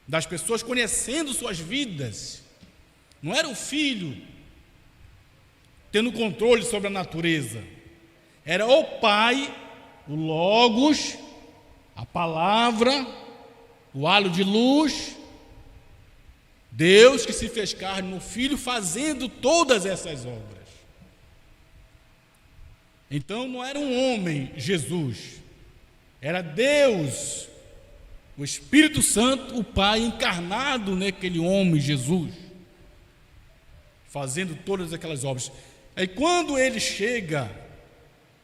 das pessoas, conhecendo suas vidas, não era o Filho tendo controle sobre a natureza, era o Pai, o Logos, a Palavra, o halo de luz, Deus que se fez carne no Filho, fazendo todas essas obras. Então não era um homem, Jesus, era Deus, o Espírito Santo, o Pai encarnado naquele homem, Jesus, fazendo todas aquelas obras. Aí quando ele chega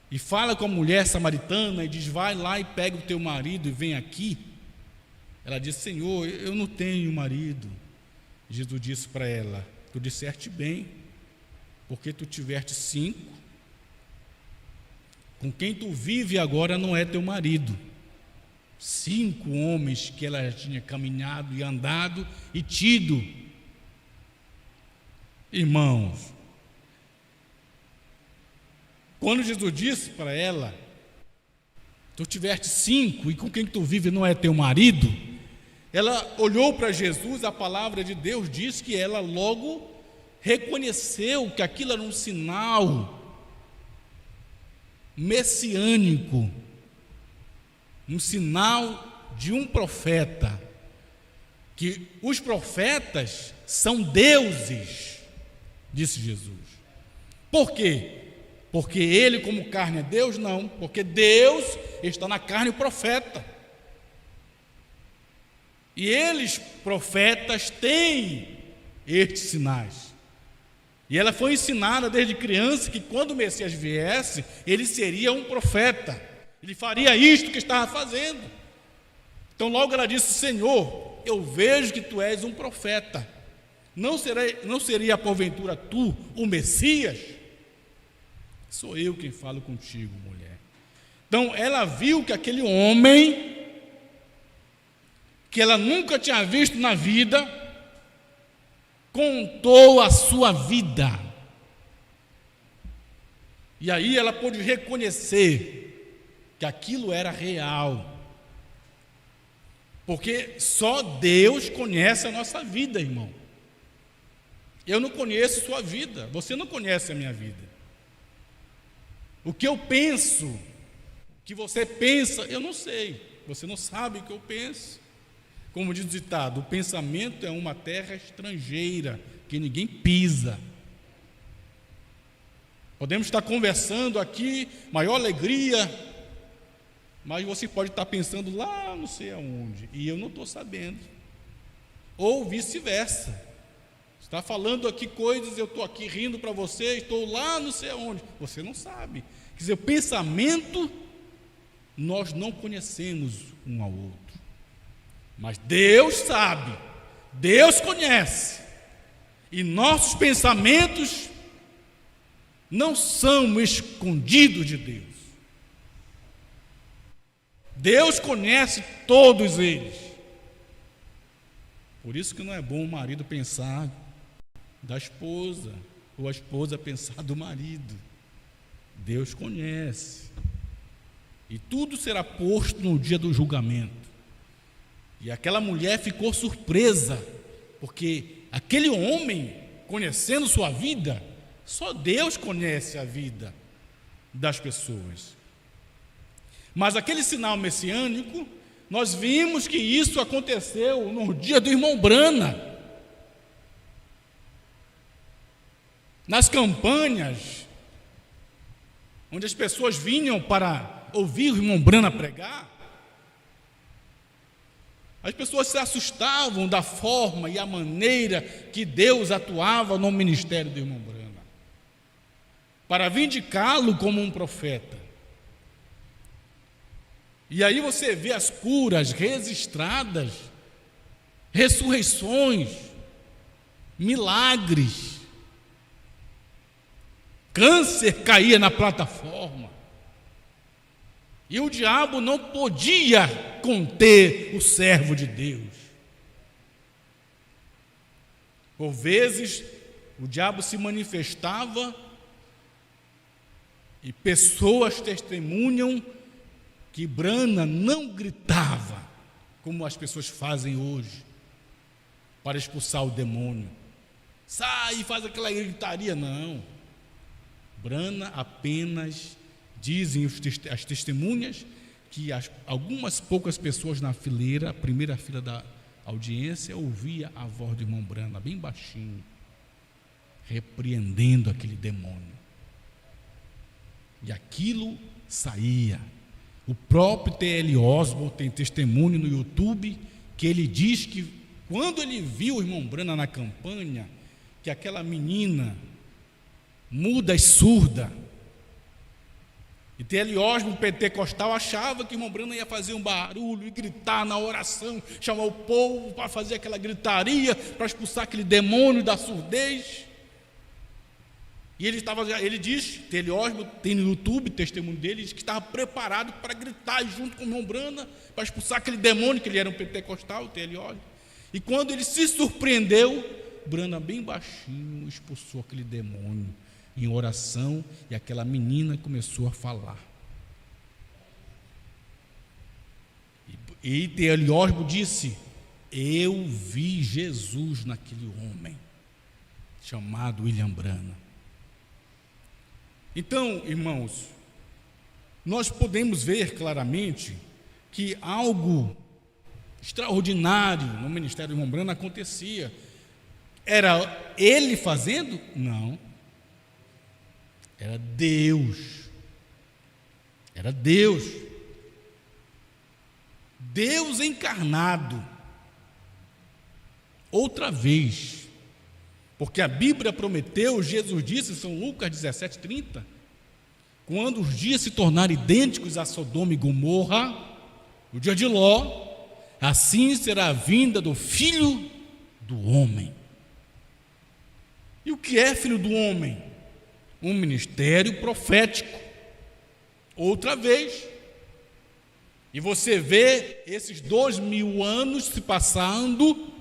e fala com a mulher samaritana e diz: vai lá e pega o teu marido e vem aqui, ela diz: Senhor, eu não tenho marido. Jesus disse para ela: tu disseste bem, porque tu tiveste 5, com quem tu vive agora não é teu marido. 5 homens que ela já tinha caminhado e andado e tido. Irmãos, quando Jesus disse para ela: tu tiveste 5 e com quem tu vive não é teu marido, ela olhou para Jesus, a palavra de Deus diz que ela logo reconheceu que aquilo era um sinal messiânico, um sinal de um profeta, que os profetas são deuses, disse Jesus. Por quê? Porque ele como carne é Deus? Não, porque Deus está na carne, o profeta. E eles, profetas, têm estes sinais. E ela foi ensinada desde criança que quando o Messias viesse, ele seria um profeta, ele faria isto que estava fazendo. Então logo ela disse: Senhor, eu vejo que tu és um profeta, não seria porventura tu o Messias? Sou eu quem falo contigo, mulher. Então ela viu que aquele homem, que ela nunca tinha visto na vida, contou a sua vida. E aí ela pôde reconhecer que aquilo era real. Porque só Deus conhece a nossa vida, irmão. Eu não conheço sua vida, você não conhece a minha vida. O que eu penso, o que você pensa, eu não sei. Você não sabe o que eu penso. Como diz o ditado, o pensamento é uma terra estrangeira que ninguém pisa. Podemos estar conversando aqui, maior alegria, mas você pode estar pensando lá não sei aonde, e eu não estou sabendo. Ou vice-versa. Está falando aqui coisas, eu estou aqui rindo para você, estou lá não sei aonde, você não sabe. Quer dizer, o pensamento, nós não conhecemos um ao outro. Mas Deus sabe, Deus conhece, e nossos pensamentos não são escondidos de Deus. Deus conhece todos eles. Por isso que não é bom o marido pensar da esposa, ou a esposa pensar do marido. Deus conhece, e tudo será posto no dia do julgamento. E aquela mulher ficou surpresa, porque aquele homem, conhecendo sua vida, só Deus conhece a vida das pessoas. Mas aquele sinal messiânico, nós vimos que isso aconteceu no dia do irmão Brana. Nas campanhas, onde as pessoas vinham para ouvir o irmão Brana pregar, As pessoas se assustavam da forma e a maneira que Deus atuava no ministério do irmão Brana, para vindicá-lo como um profeta. E aí você vê as curas registradas, ressurreições, milagres. Câncer caía na plataforma. E o diabo não podia conter o servo de Deus. Por vezes, o diabo se manifestava e pessoas testemunham que Brana não gritava como as pessoas fazem hoje para expulsar o demônio. Sai e faz aquela gritaria, não. Brana apenas, dizem as testemunhas, que algumas poucas pessoas na fileira, a primeira fila da audiência, ouvia a voz do irmão Brana, bem baixinho, repreendendo aquele demônio. E aquilo saía. O próprio T.L. Osborne tem testemunho no YouTube, que ele diz que quando ele viu o irmão Brana na campanha, que aquela menina muda e surda, e T.L. Osborne, pentecostal, achava que o irmão Brana ia fazer um barulho e gritar na oração, chamar o povo para fazer aquela gritaria, para expulsar aquele demônio da surdez. E ele diz, T.L. Osborne, tem no YouTube testemunho dele, diz que estava preparado para gritar junto com o irmão Brana, para expulsar aquele demônio, que ele era um pentecostal, T.L. Osborne. E quando ele se surpreendeu, Brana bem baixinho expulsou aquele demônio em oração, e aquela menina começou a falar. E T.L. Osborne disse: eu vi Jesus naquele homem chamado William Brana. Então, irmãos, nós podemos ver claramente que algo extraordinário no ministério do irmão Brana acontecia. Era ele fazendo? Não. Era Deus. Era Deus. Deus encarnado. Outra vez. Porque a Bíblia prometeu, Jesus disse em São Lucas 17:30, quando os dias se tornarem idênticos a Sodoma e Gomorra, o dia de Ló, assim será a vinda do Filho do Homem. E o que é Filho do Homem? Um ministério profético. Outra vez. E você vê esses 2000 anos se passando,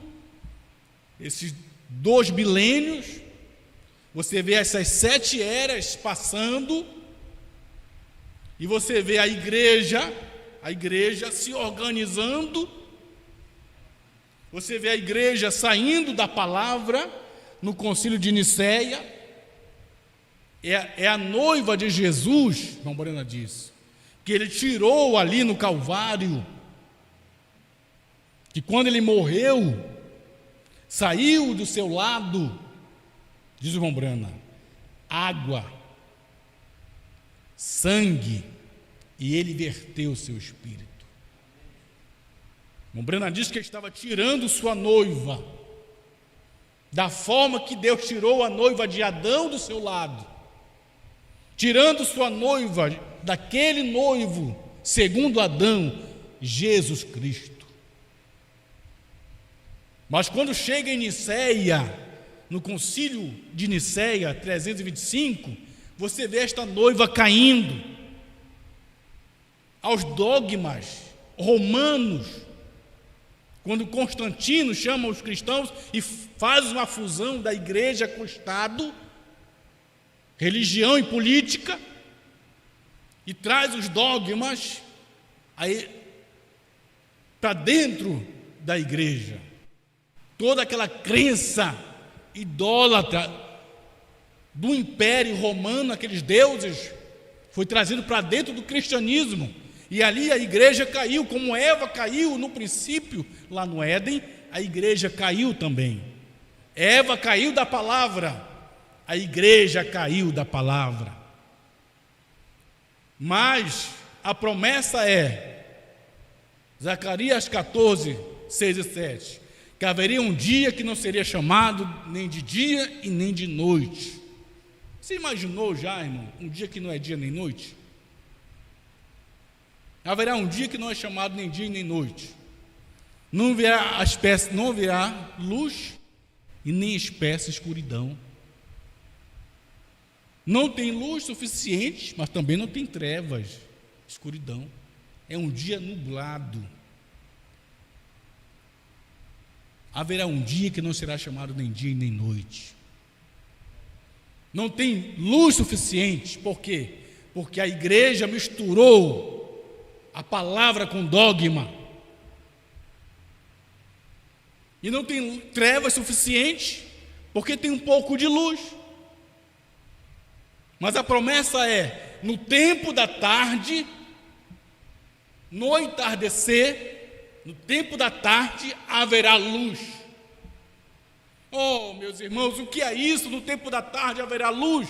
esses 2 milênios, você vê essas 7 eras passando, e você vê a igreja se organizando, você vê a igreja saindo da palavra no concílio de Nicéia, é a noiva de Jesus, irmão Brana diz, que ele tirou ali no Calvário, que quando ele morreu, saiu do seu lado, diz o irmão Brana, água, sangue, e ele verteu o seu espírito. O irmão Brana diz que ele estava tirando sua noiva, da forma que Deus tirou a noiva de Adão do seu lado, tirando sua noiva daquele noivo, segundo Adão, Jesus Cristo. Mas quando chega em Nicéia, no concílio de Nicéia 325, você vê esta noiva caindo aos dogmas romanos, quando Constantino chama os cristãos e faz uma fusão da igreja com o Estado, religião e política, e traz os dogmas para dentro da igreja. Toda aquela crença idólatra do Império Romano, aqueles deuses, foi trazido para dentro do cristianismo. E ali a igreja caiu, como Eva caiu no princípio, lá no Éden, a igreja caiu também. Eva caiu da palavra, a igreja caiu da palavra. Mas a promessa é, Zacarias 14, 6 e 7, que haveria um dia que não seria chamado nem de dia e nem de noite. Você imaginou já, irmão, um dia que não é dia nem noite? Haverá um dia que não é chamado nem dia nem noite. Não virá luz e nem espécie escuridão. Não tem luz suficiente, mas também não tem trevas, escuridão. É um dia nublado. Haverá um dia que não será chamado nem dia nem noite. Não tem luz suficiente. Por quê? Porque a igreja misturou a palavra com dogma. E não tem trevas suficiente, porque tem um pouco de luz. Mas a promessa é: no tempo da tarde, no entardecer, no tempo da tarde haverá luz. Oh, meus irmãos, o que é isso? No tempo da tarde haverá luz.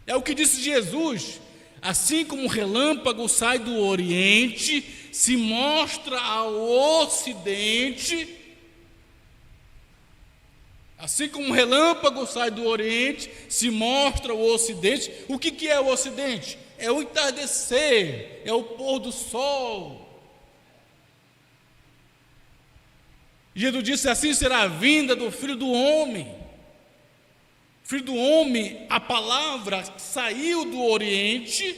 É o que disse Jesus: assim como um relâmpago sai do Oriente, se mostra ao Ocidente. Assim como um relâmpago sai do Oriente, se mostra ao Ocidente. O que é o Ocidente? É o entardecer, é o pôr do sol. Jesus disse: assim será a vinda do Filho do Homem. Filho do Homem, a palavra saiu do Oriente,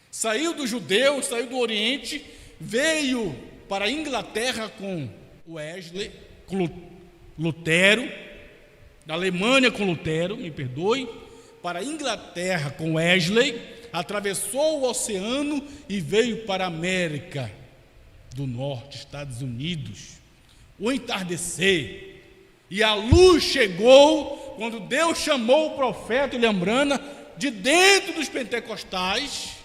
saiu dos judeus, saiu do Oriente, veio para a Inglaterra com Wesley, com Lutero, da Alemanha com Lutero, me perdoe, para a Inglaterra com Wesley, atravessou o oceano e veio para a América do Norte, Estados Unidos. O entardecer. E a luz chegou quando Deus chamou o profeta William Branham de dentro dos pentecostais,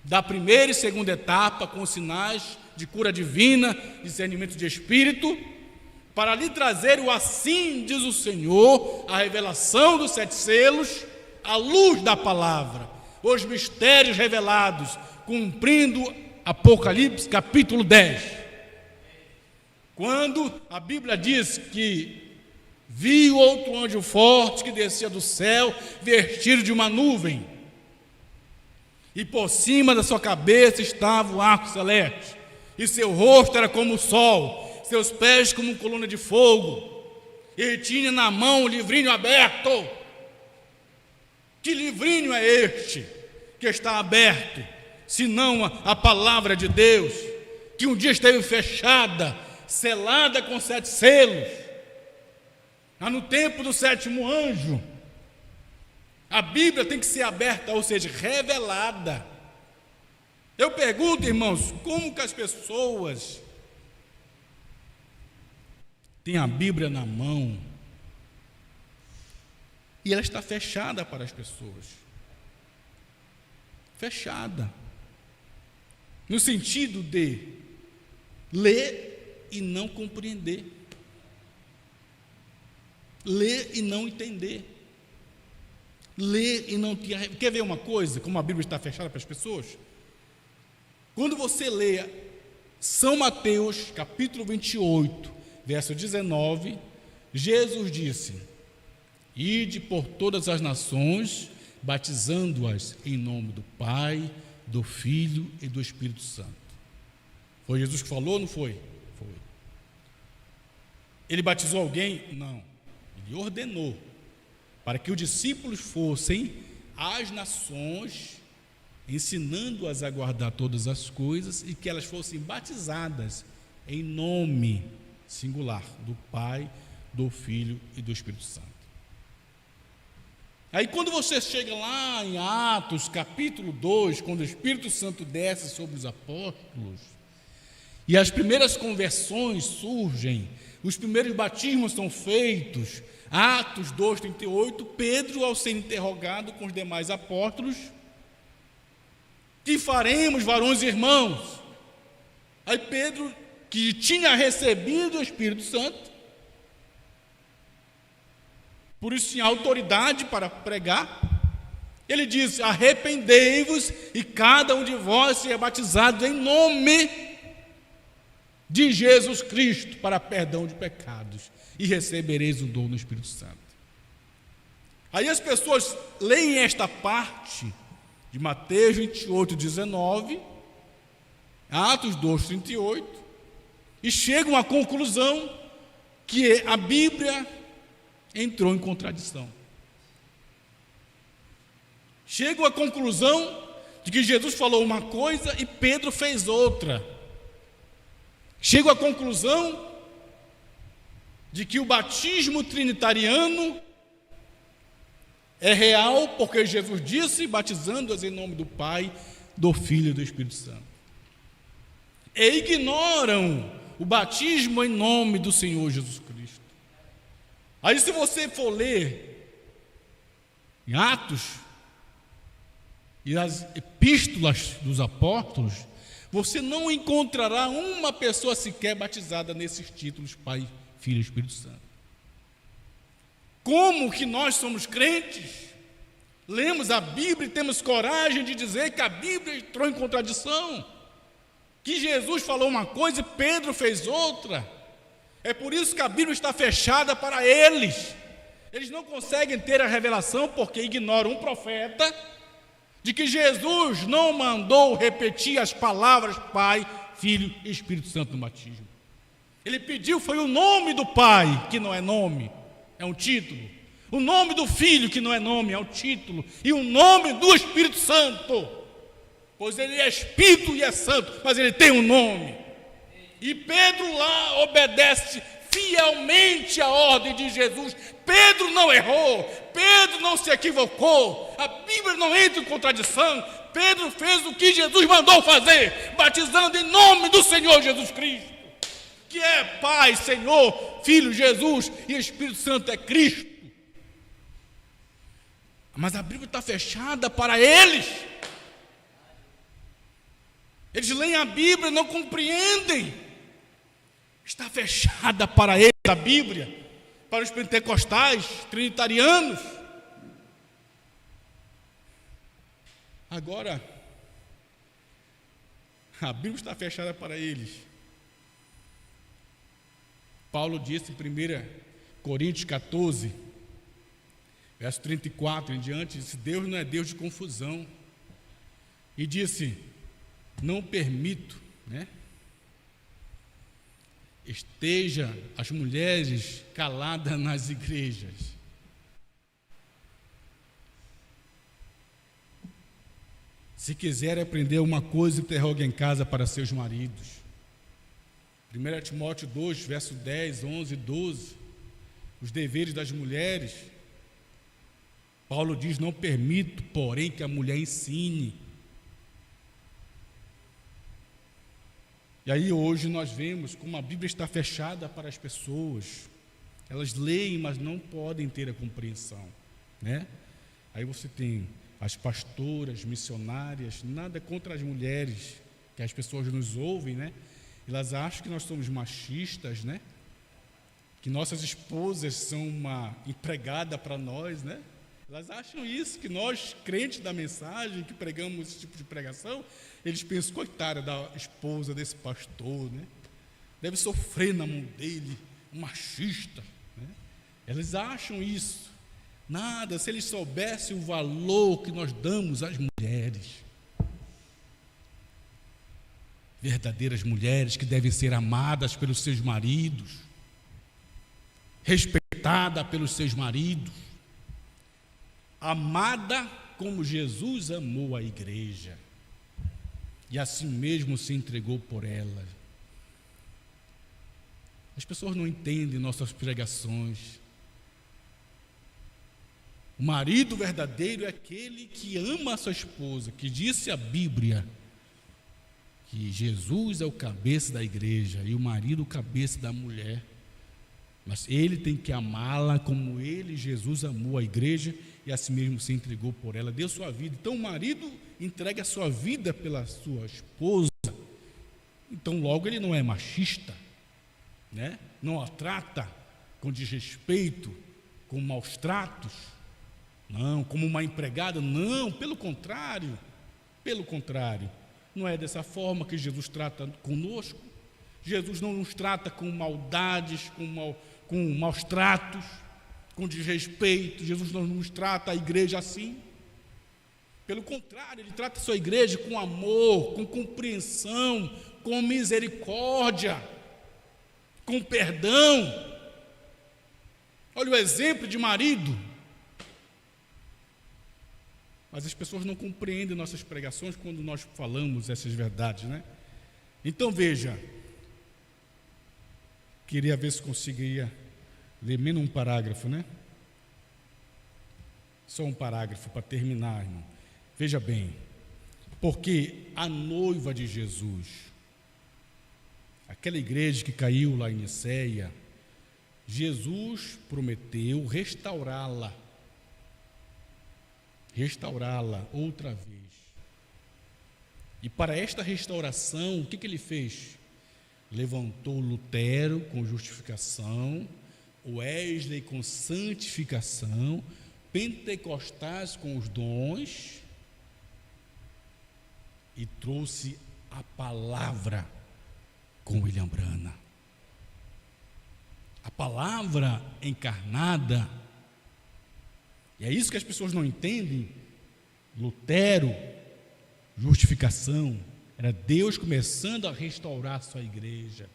da primeira e segunda etapa, com sinais de cura divina, discernimento de espírito, para lhe trazer o assim diz o Senhor, a revelação dos 7 selos, a luz da palavra, os mistérios revelados, cumprindo Apocalipse capítulo 10. Quando a Bíblia diz que viu outro anjo forte que descia do céu, vestido de uma nuvem, e por cima da sua cabeça estava o arco celeste, e seu rosto era como o sol, seus pés como coluna de fogo, e tinha na mão o livrinho aberto. Que livrinho é este que está aberto, senão a palavra de Deus, que um dia esteve fechada, selada com 7 selos, mas no tempo do 7º anjo, a Bíblia tem que ser aberta, ou seja, revelada. Eu pergunto, irmãos, como que as pessoas têm a Bíblia na mão e ela está fechada para as pessoas? Fechada. No sentido de ler e não compreender, ler e não entender, ler e não... Quer ver uma coisa, como a Bíblia está fechada para as pessoas? Quando você lê São Mateus, capítulo 28, verso 19, Jesus disse: ide por todas as nações, batizando-as em nome do Pai, do Filho e do Espírito Santo. Foi Jesus que falou ou não foi? Foi. Ele batizou alguém? Não. Ele ordenou para que os discípulos fossem às nações, ensinando-as a guardar todas as coisas e que elas fossem batizadas em nome singular do Pai, do Filho e do Espírito Santo. Aí quando você chega lá em Atos capítulo 2, quando o Espírito Santo desce sobre os apóstolos e as primeiras conversões surgem, os primeiros batismos são feitos, Atos 2:38, Pedro, ao ser interrogado com os demais apóstolos: que faremos, varões e irmãos? Aí Pedro, que tinha recebido o Espírito Santo, por isso tinha autoridade para pregar, Ele diz: arrependei-vos e cada um de vós seja batizado em nome de Jesus Cristo para perdão de pecados, e recebereis o dom do Espírito Santo. Aí as pessoas leem esta parte de Mateus 28, 19, Atos 2, 38, e chegam à conclusão que a Bíblia entrou em contradição. Chegam à conclusão de que Jesus falou uma coisa e Pedro fez outra. Chegam à conclusão de que o batismo trinitariano é real, porque Jesus disse: batizando-as em nome do Pai, do Filho e do Espírito Santo. E ignoram o batismo em nome do Senhor Jesus Cristo. Aí, se você for ler em Atos e as epístolas dos apóstolos, você não encontrará uma pessoa sequer batizada nesses títulos: Pai, Filho e Espírito Santo. Como que nós somos crentes, lemos a Bíblia e temos coragem de dizer que a Bíblia entrou em contradição, que Jesus falou uma coisa e Pedro fez outra? É por isso que a Bíblia está fechada para eles. Eles não conseguem ter a revelação porque ignoram um profeta de que Jesus não mandou repetir as palavras Pai, Filho e Espírito Santo no batismo. Ele pediu foi o nome do Pai, que não é nome, é um título. O nome do Filho, que não é nome, é um título. E o nome do Espírito Santo, pois ele é Espírito e é Santo, mas ele tem um nome. E Pedro lá obedece fielmente a ordem de Jesus. Pedro não errou, Pedro não se equivocou, a Bíblia não entra em contradição. Pedro fez o que Jesus mandou fazer, batizando em nome do Senhor Jesus Cristo, que é Pai, Senhor, Filho, Jesus, e Espírito Santo é Cristo. Mas a Bíblia está fechada para eles. Eles leem a Bíblia e não compreendem. Está fechada para eles a Bíblia, para os pentecostais, trinitarianos. Agora, a Bíblia está fechada para eles. Paulo disse em 1 Coríntios 14, verso 34 em diante, disse: Deus não é Deus de confusão. E disse: não permito, esteja as mulheres caladas nas igrejas. Se quiser aprender uma coisa, interrogue em casa para seus maridos. 1 Timóteo 2, verso 10, 11 e 12, os deveres das mulheres. Paulo diz: não permito, porém, que a mulher ensine. E aí hoje nós vemos como a Bíblia está fechada para as pessoas. Elas leem, mas não podem ter a compreensão, Aí você tem as pastoras, missionárias, nada contra as mulheres, que as pessoas nos ouvem, Elas acham que nós somos machistas, Que nossas esposas são uma empregada para nós, Elas acham isso, que nós, crentes da mensagem, que pregamos esse tipo de pregação, eles pensam: coitada da esposa desse pastor, deve sofrer na mão dele, um machista, Eles acham isso. Nada, se eles soubessem o valor que nós damos às mulheres, verdadeiras mulheres que devem ser amadas pelos seus maridos, respeitada pelos seus maridos, amada como Jesus amou a igreja e assim mesmo se entregou por ela. As pessoas não entendem nossas pregações. O marido verdadeiro é aquele que ama a sua esposa, que disse a Bíblia que Jesus é o cabeça da igreja e o marido o cabeça da mulher. Mas ele tem que amá-la como ele, Jesus, amou a igreja e assim mesmo se entregou por ela, deu sua vida. Então o marido entrega a sua vida pela sua esposa. Então logo ele não é machista, não a trata com desrespeito, com maus tratos. Não, como uma empregada, não, pelo contrário, não é dessa forma que Jesus trata conosco. Jesus não nos trata com maldades, com maus tratos, com desrespeito. Jesus não nos trata a igreja assim. Pelo contrário, Ele trata a sua igreja com amor, com compreensão, com misericórdia, com perdão. Olha o exemplo de marido. Mas as pessoas não compreendem nossas pregações quando nós falamos essas verdades, né? Então veja, queria ver se conseguia ler menos um parágrafo, né? Só um parágrafo para terminar, irmão. Veja bem, porque a noiva de Jesus, aquela igreja que caiu lá em Niceia, Jesus prometeu restaurá-la outra vez. E para esta restauração, o que Ele fez? Levantou Lutero com justificação, Wesley com santificação, Pentecostais com os dons, e trouxe a palavra com William Branham. A palavra encarnada. E é isso que as pessoas não entendem. Lutero, justificação, era Deus começando a restaurar a sua igreja.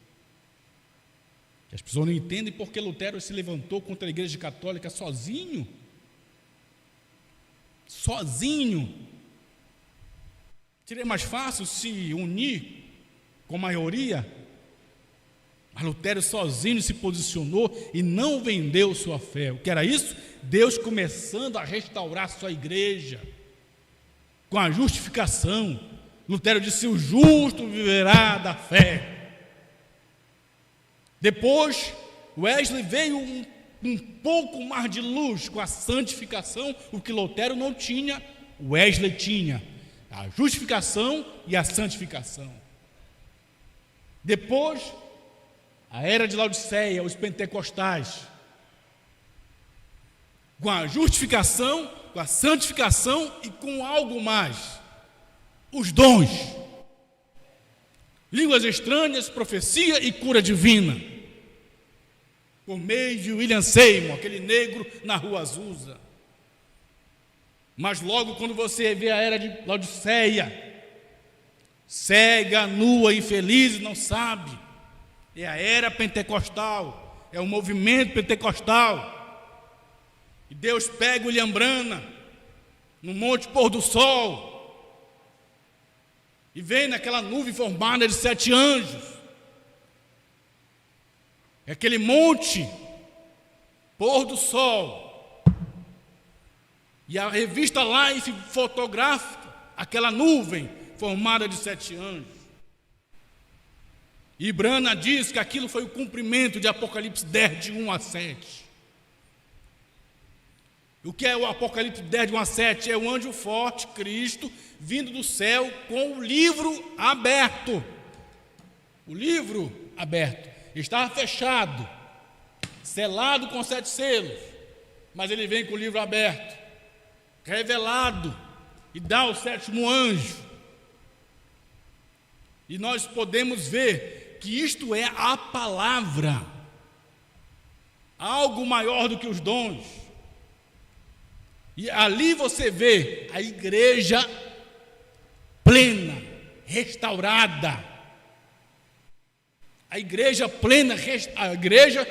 As pessoas não entendem porque Lutero se levantou contra a igreja católica sozinho. Seria mais fácil se unir com a maioria. Mas Lutero sozinho se posicionou e não vendeu sua fé. O que era isso? Deus começando a restaurar sua igreja com a justificação. Lutero disse: o justo viverá da fé. Depois, Wesley veio um pouco mais de luz com a santificação, o que Lutero não tinha, Wesley tinha. A justificação e a santificação. Depois, a era de Laodiceia, os pentecostais, com a justificação, com a santificação e com algo mais, os dons, línguas estranhas, profecia e cura divina, por meio de William Seymour, aquele negro na rua Azusa. Mas logo quando você vê a era de Laodiceia, cega, nua, infeliz, não sabe, é a era pentecostal, é o movimento pentecostal. E Deus pega o William Branham no Monte Pôr do Sol e vem naquela nuvem formada de 7 anjos. É aquele monte Pôr do Sol. E a revista Life fotografa aquela nuvem formada de 7 anjos. E Branham diz que aquilo foi o cumprimento de Apocalipse 10, de 1 a 7. O que é o Apocalipse 10, de 1 a 7? É o anjo forte, Cristo, vindo do céu com o livro aberto. O livro aberto. Estava fechado, selado com 7 selos, mas ele vem com o livro aberto, revelado, e dá o 7º anjo. E nós podemos ver que isto é a palavra, algo maior do que os dons. E ali você vê a igreja plena, restaurada. A igreja plena, a igreja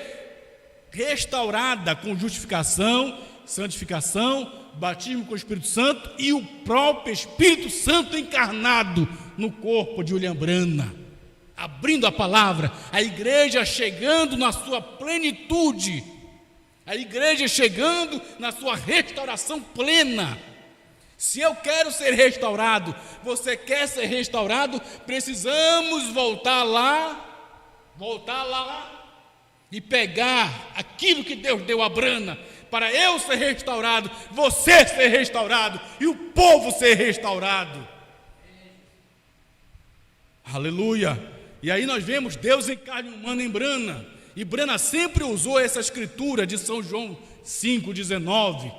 restaurada com justificação, santificação, batismo com o Espírito Santo e o próprio Espírito Santo encarnado no corpo de William Branham, abrindo a palavra, a igreja chegando na sua plenitude, a igreja chegando na sua restauração plena. Se eu quero ser restaurado, você quer ser restaurado, precisamos voltar lá e pegar aquilo que Deus deu a Branham, para eu ser restaurado, você ser restaurado e o povo ser restaurado. Aleluia! E aí nós vemos Deus em carne humana em Branham, e Branham sempre usou essa escritura de São João 5,19,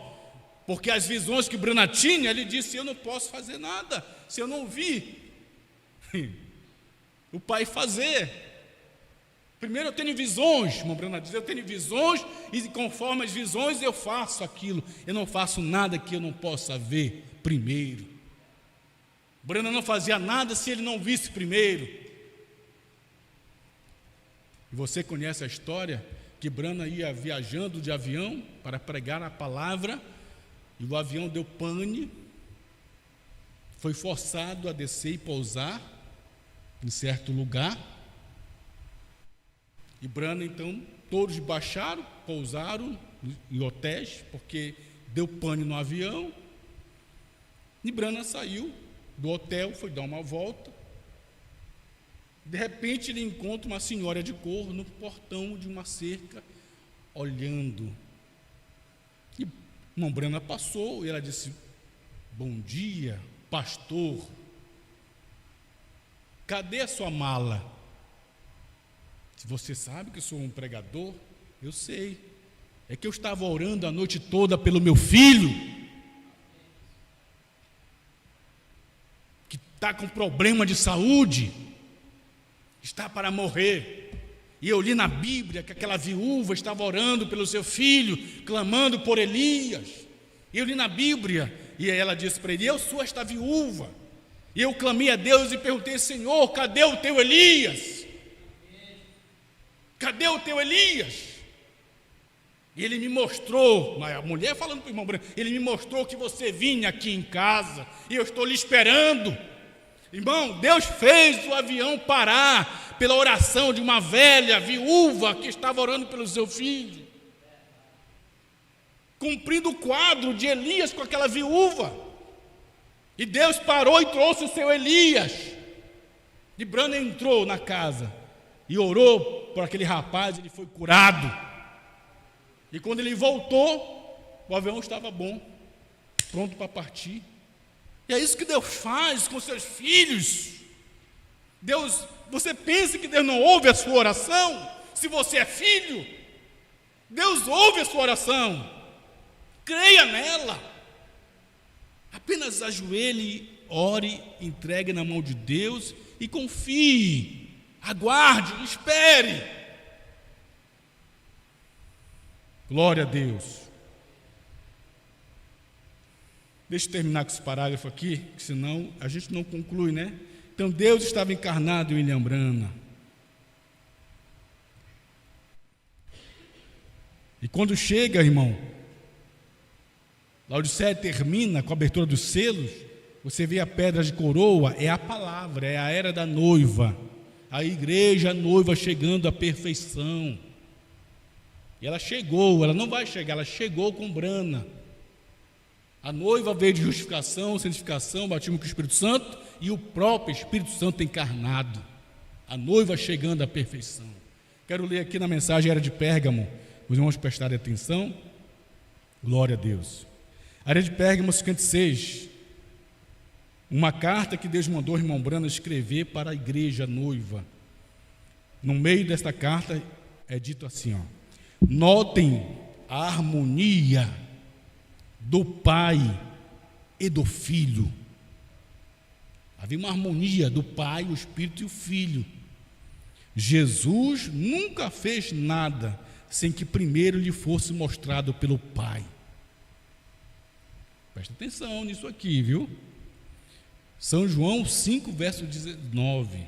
Porque as visões que Brana tinha, ele disse: eu não posso fazer nada se eu não vi o Pai fazer. Primeiro eu tenho visões, irmão Brana diz, eu tenho visões e conforme as visões eu faço aquilo. Eu não faço nada que eu não possa ver primeiro. Brana não fazia nada se ele não visse primeiro. E você conhece a história que Brana ia viajando de avião para pregar a palavra e o avião deu pane, foi forçado a descer e pousar em certo lugar. E Brana, então, todos baixaram, pousaram em hotéis, porque deu pane no avião. E Brana saiu do hotel, foi dar uma volta. De repente, ele encontra uma senhora de cor no portão de uma cerca, olhando. E irmã Brana passou e ela disse: bom dia, pastor. Cadê a sua mala? Se você sabe que eu sou um pregador, eu sei. É que eu estava orando a noite toda pelo meu filho, que está com problema de saúde, está para morrer. E eu li na Bíblia que aquela viúva estava orando pelo seu filho, clamando por Elias. E eu li na Bíblia, e ela disse para ele: eu sou esta viúva. E eu clamei a Deus e perguntei: Senhor, cadê o teu Elias? Cadê o teu Elias? E ele me mostrou, a mulher falando para o irmão Branco, ele me mostrou que você vinha aqui em casa, e eu estou lhe esperando. Irmão, Deus fez o avião parar pela oração de uma velha viúva que estava orando pelo seu filho, cumprindo o quadro de Elias com aquela viúva. E Deus parou e trouxe o seu Elias. E Brana entrou na casa e orou por aquele rapaz, ele foi curado. E quando ele voltou, o avião estava bom, pronto para partir. E é isso que Deus faz com seus filhos. Deus, você pensa que Deus não ouve a sua oração? Se você é filho, Deus ouve a sua oração. Creia nela. Apenas ajoelhe, ore, entregue na mão de Deus e confie. Aguarde, espere. Glória a Deus. Deixa eu terminar com esse parágrafo aqui, que senão a gente não conclui, né? Então Deus estava encarnado em William Brana. E quando chega, irmão, Laodiceia termina com a abertura dos selos, você vê a pedra de coroa, é a palavra, é a era da noiva. A igreja, a noiva chegando à perfeição. E ela chegou, ela não vai chegar, ela chegou com Brana. A noiva veio de justificação, santificação, batismo com o Espírito Santo e o próprio Espírito Santo encarnado. A noiva chegando à perfeição. Quero ler aqui na mensagem Era de Pérgamo, os irmãos prestarem atenção. Glória a Deus. Era de Pérgamo 56. Uma carta que Deus mandou o irmão Brana escrever para a igreja noiva. No meio desta carta é dito assim, notem a harmonia do Pai e do Filho. Havia uma harmonia do Pai, o Espírito e o Filho. Jesus nunca fez nada sem que primeiro lhe fosse mostrado pelo Pai. Presta atenção nisso aqui, viu? São João 5, verso 19.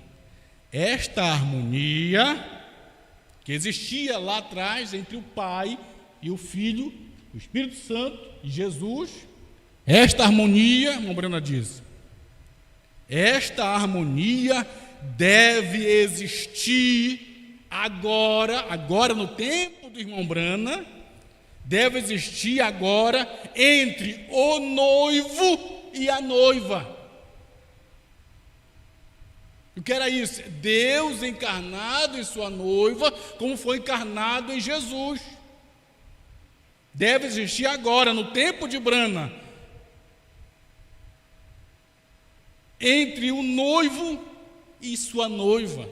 Esta harmonia que existia lá atrás entre o Pai e o Filho, o Espírito Santo e Jesus, esta harmonia, irmão Brana diz, esta harmonia deve existir agora no tempo do irmão Brana, deve existir agora entre o noivo e a noiva. O que era isso? Deus encarnado em sua noiva, como foi encarnado em Jesus. Deve existir agora, no tempo de Brana, entre o noivo e sua noiva.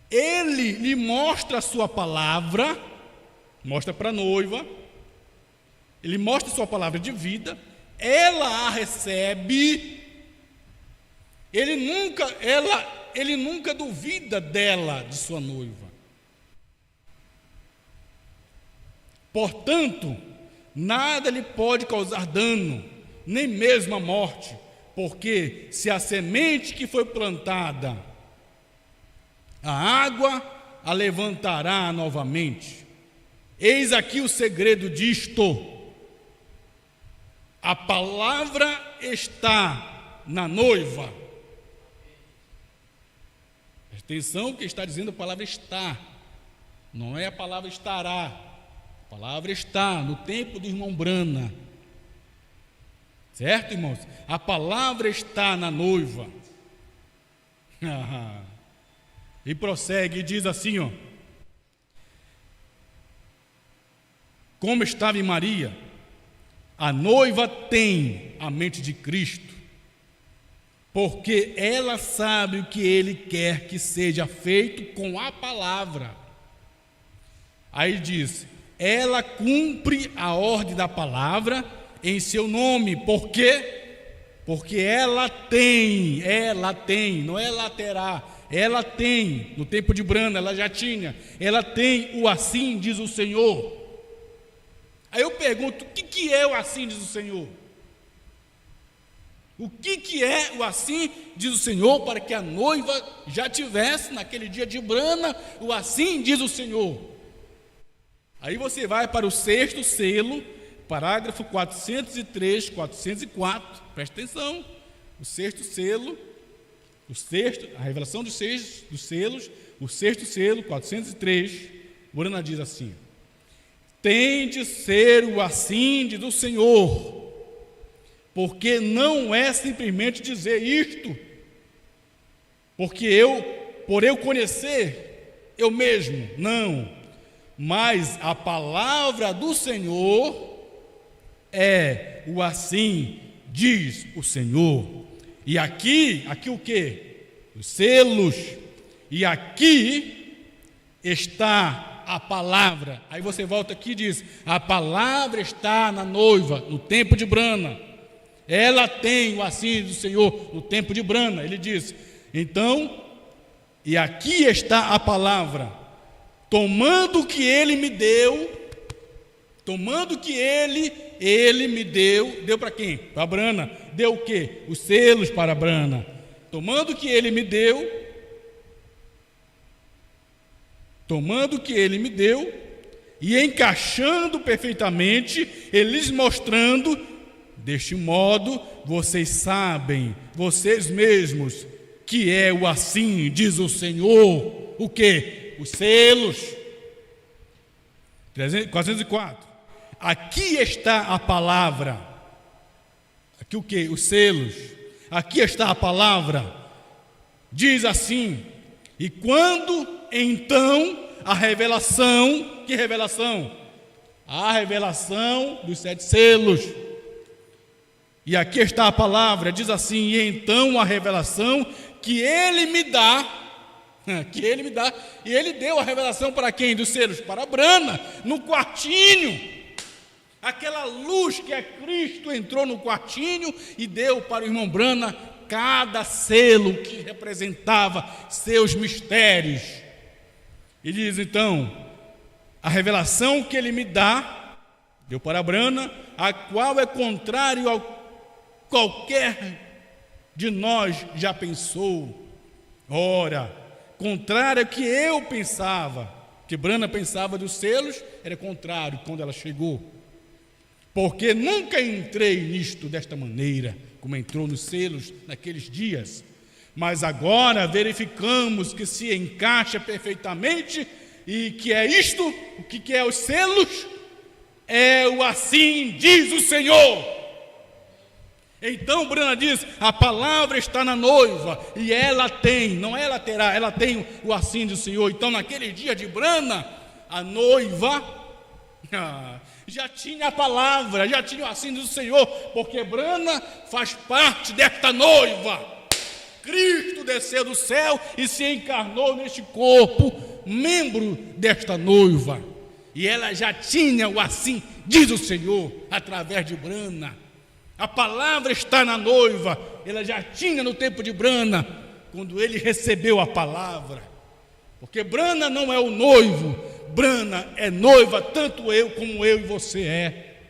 Ele lhe mostra a sua palavra, mostra para a noiva, ele mostra sua palavra de vida, ela a recebe, ele nunca duvida dela, de sua noiva. Portanto, nada lhe pode causar dano, nem mesmo a morte, porque se a semente que foi plantada, a água a levantará novamente. Eis aqui o segredo disto: a palavra está na noiva. Presta atenção que está dizendo a palavra está, não é a palavra estará. A palavra está no tempo do irmão Brana. Certo, irmãos? A palavra está na noiva. E prossegue e diz assim, ó: como estava em Maria, a noiva tem a mente de Cristo, porque ela sabe o que Ele quer que seja feito com a palavra. Aí diz: ela cumpre a ordem da palavra em seu nome. Por quê? Porque ela tem, não é ela terá, ela tem. No tempo de Brana ela já tinha, ela tem o assim diz o Senhor. Aí eu pergunto: o que é o assim diz o Senhor? O que é o assim diz o Senhor, para que a noiva já tivesse naquele dia de Brana o assim diz o Senhor? Aí você vai para o sexto selo, parágrafo 403, 404, presta atenção. O sexto selo, a revelação dos selos, o sexto selo, 403, Brana diz assim: tem de ser o assim diz o Senhor, porque não é simplesmente dizer isto, porque por eu conhecer eu mesmo, não. Mas a palavra do Senhor é o assim diz o Senhor. E aqui o que? Os selos. E aqui está a palavra. Aí você volta aqui e diz: a palavra está na noiva, no tempo de Brana. Ela tem o assim do Senhor no tempo de Brana. Ele diz: então, e aqui está a palavra. Tomando o que Ele me deu, deu para quem? Para Brana. Deu o quê? Os selos para Brana. Tomando o que Ele me deu, e encaixando perfeitamente, eles mostrando: deste modo, vocês sabem, vocês mesmos, que é o assim diz o Senhor. O quê? Os selos. 404. Aqui está a palavra. Aqui o que? Os selos. Aqui está a palavra. Diz assim: e quando então a revelação, que revelação? A revelação dos 7 selos. E aqui está a palavra, diz assim: e então a revelação que Ele me dá, e Ele deu a revelação para quem? Dos selos? Para Brana, no quartinho. Aquela luz que é Cristo entrou no quartinho e deu para o irmão Brana cada selo que representava seus mistérios. E diz então: a revelação que Ele me dá, deu para Brana, a qual é contrário ao qualquer de nós já pensou. Ora, contrário ao que eu pensava, que Brana pensava dos selos, era contrário quando ela chegou. Porque nunca entrei nisto desta maneira, como entrou nos selos naqueles dias. Mas agora verificamos que se encaixa perfeitamente, e que é isto, o que é os selos? É o assim diz o Senhor. Então Brana diz: a palavra está na noiva, e ela tem, não ela terá, ela tem o assim do Senhor. Então naquele dia de Brana, a noiva já tinha a palavra, já tinha o assim do Senhor, porque Brana faz parte desta noiva. Cristo desceu do céu e se encarnou neste corpo, membro desta noiva. E ela já tinha o assim, diz o Senhor, através de Brana. A palavra está na noiva. Ela já tinha no tempo de Brana, quando ele recebeu a palavra. Porque Brana não é o noivo, Brana é noiva, tanto eu como eu e você é.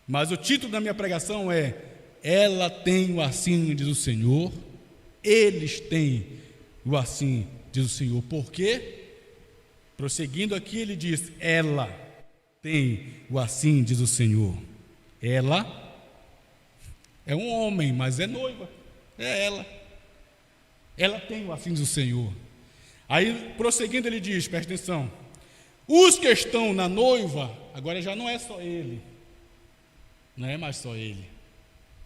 Mas o título da minha pregação é: ela tem o assim, diz o Senhor. Eles têm o assim, diz o Senhor. Por quê? Prosseguindo aqui, ele diz: ela tem o assim, diz o Senhor. Ela é um homem, mas é noiva. É ela. Ela tem o assim, diz o Senhor. Aí, prosseguindo, ele diz, presta atenção: os que estão na noiva, agora já não é só ele, não é mais só ele,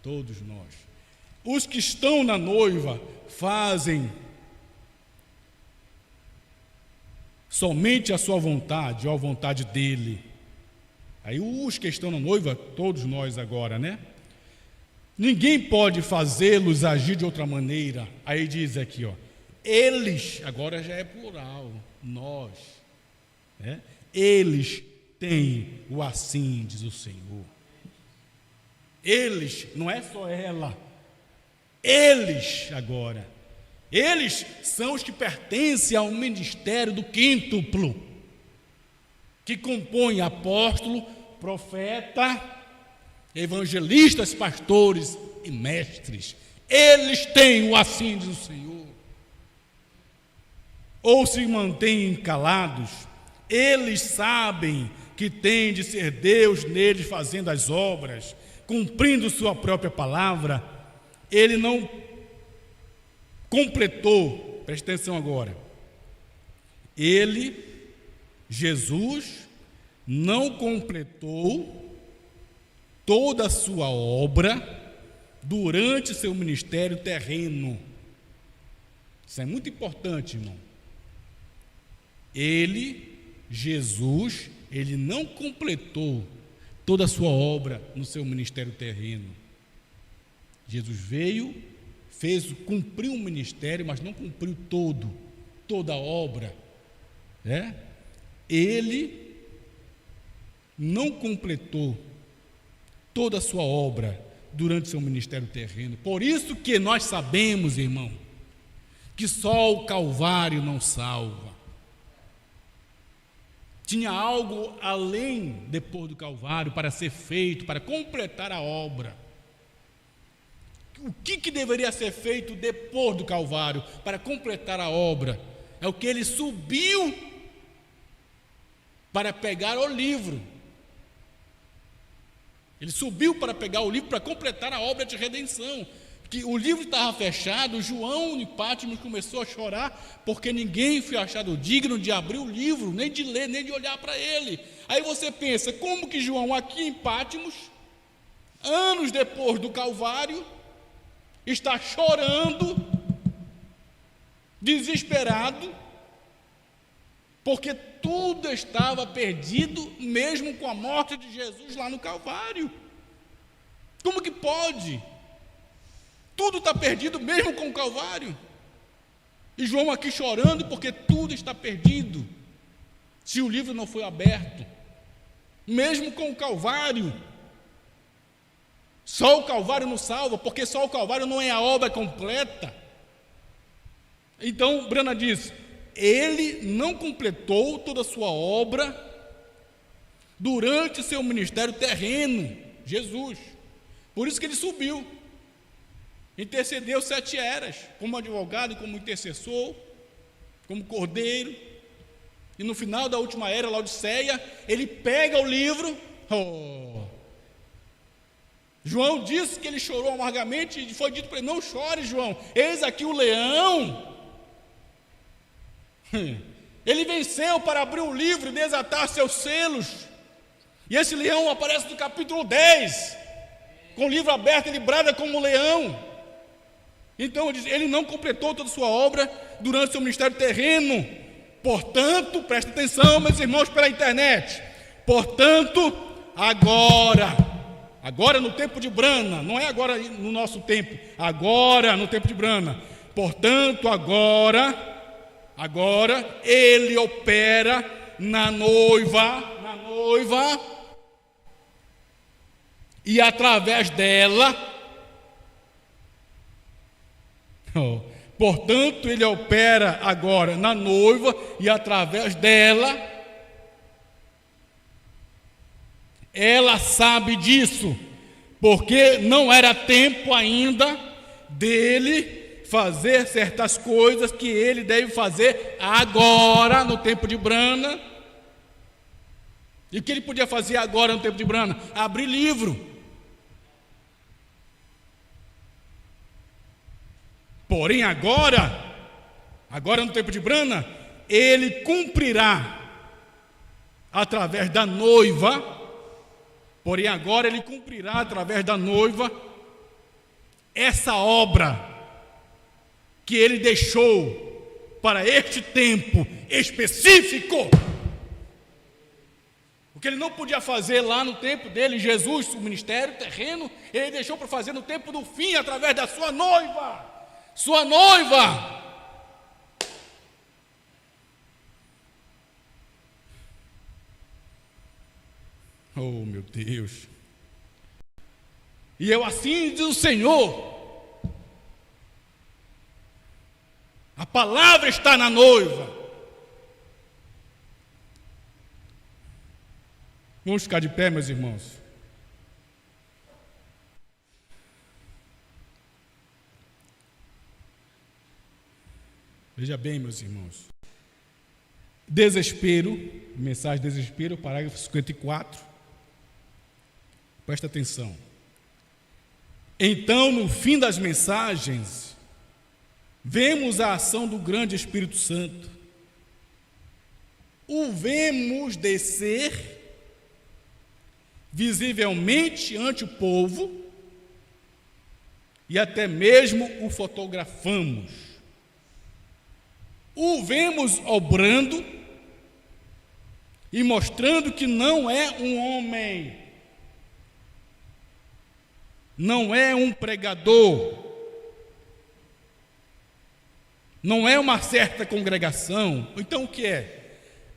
todos nós. Os que estão na noiva fazem somente a sua vontade, ou a vontade dele. Aí os que estão na noiva, todos nós agora, né? Ninguém pode fazê-los agir de outra maneira. Aí diz aqui, ó, eles, agora já é plural, nós, né? Eles têm o assim, diz o Senhor. Eles, não é só ela, eles agora. Eles são os que pertencem ao ministério do quíntuplo, que compõe apóstolo, profeta, evangelistas, pastores e mestres. Eles têm o assim, diz o Senhor. Ou se mantêm calados, eles sabem que tem de ser Deus neles fazendo as obras, cumprindo sua própria palavra. Ele não completou, presta atenção agora, ele, Jesus, não completou toda a sua obra durante seu ministério terreno. Isso é muito importante, irmão. Ele, Jesus, ele não completou toda a sua obra no seu ministério terreno. Jesus veio, cumpriu o ministério, mas não cumpriu toda a obra, né? Ele não completou toda a sua obra durante seu ministério terreno. Por isso que nós sabemos, irmão, que só o Calvário não salva. Tinha algo além, depois do Calvário, para ser feito, para completar a obra. O que deveria ser feito depois do Calvário para completar a obra? É o que ele subiu para pegar o livro. Ele subiu para pegar o livro para completar a obra de redenção. Que o livro estava fechado, João de Pátimos começou a chorar porque ninguém foi achado digno de abrir o livro, nem de ler, nem de olhar para ele. Aí você pensa, como que João aqui em Pátimos, anos depois do Calvário, está chorando, desesperado, porque tudo estava perdido, mesmo com a morte de Jesus lá no Calvário. Como que pode? Tudo está perdido, mesmo com o Calvário. E João aqui chorando, porque tudo está perdido, se o livro não foi aberto, mesmo com o Calvário. Só o Calvário não salva, porque só o Calvário não é a obra completa. Então, Brana diz, ele não completou toda a sua obra durante seu ministério terreno, Jesus. Por isso que ele subiu, intercedeu 7 eras, como advogado, como intercessor, como cordeiro. E no final da última era, Laodiceia, ele pega o livro. João disse que ele chorou amargamente e foi dito para ele, não chore, João, eis aqui o leão. Ele venceu para abrir o livro e desatar seus selos. E esse leão aparece no capítulo 10. Com o livro aberto, ele brada como leão. Então, ele não completou toda a sua obra durante seu ministério terreno. Portanto, presta atenção, meus irmãos, pela internet. Portanto, agora no tempo de Brana, não é agora no nosso tempo, agora no tempo de Brana. Portanto, agora ele opera na noiva, e através dela, portanto, ele opera agora na noiva e através dela. Ela sabe disso, porque não era tempo ainda dele fazer certas coisas que ele deve fazer agora, no tempo de Brana. E o que ele podia fazer agora no tempo de Brana? Abrir livro. Porém agora no tempo de Brana, ele cumprirá através da noiva. Porém agora ele cumprirá através da noiva essa obra que ele deixou para este tempo específico. O que ele não podia fazer lá no tempo dele, Jesus, o ministério terreno, ele deixou para fazer no tempo do fim, através da sua noiva. Sua noiva. Oh, meu Deus. E eu assim diz o Senhor. A palavra está na noiva. Vamos ficar de pé, meus irmãos. Veja bem, meus irmãos. Desespero, mensagem desespero, parágrafo 54. Presta atenção. Então, no fim das mensagens, vemos a ação do grande Espírito Santo. O vemos descer visivelmente ante o povo e até mesmo o fotografamos. O vemos obrando e mostrando que não é um homem, não é um pregador, não é uma certa congregação. Então o que é?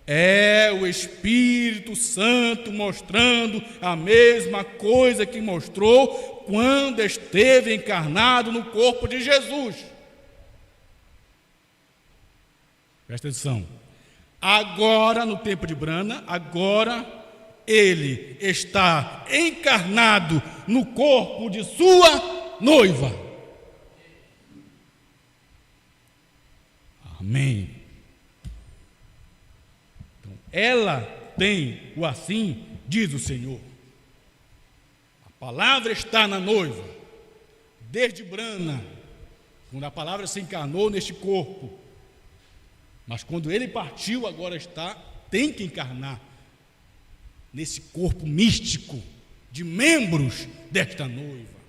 É o Espírito Santo mostrando a mesma coisa que mostrou quando esteve encarnado no corpo de Jesus. Presta atenção. Agora, no tempo de Brana, agora ele está encarnado no corpo de sua noiva. Amém. Então, ela tem o assim, diz o Senhor. A palavra está na noiva, desde Brana, quando a palavra se encarnou neste corpo. Mas quando ele partiu, agora tem que encarnar nesse corpo místico de membros desta noiva.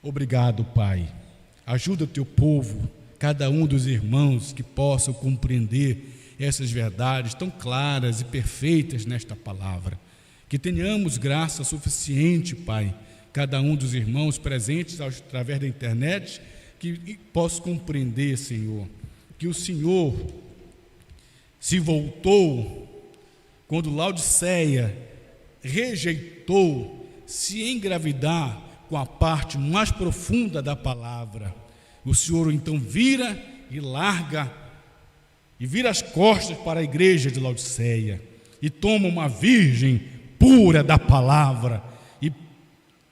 Obrigado, Pai. Ajuda o teu povo, cada um dos irmãos que possam compreender essas verdades tão claras e perfeitas nesta palavra. Que tenhamos graça suficiente, Pai, cada um dos irmãos presentes através da internet, que possam compreender, Senhor, que o Senhor se voltou quando Laodiceia rejeitou se engravidar com a parte mais profunda da palavra. O Senhor então vira e larga e vira as costas para a igreja de Laodiceia e toma uma virgem pura da palavra e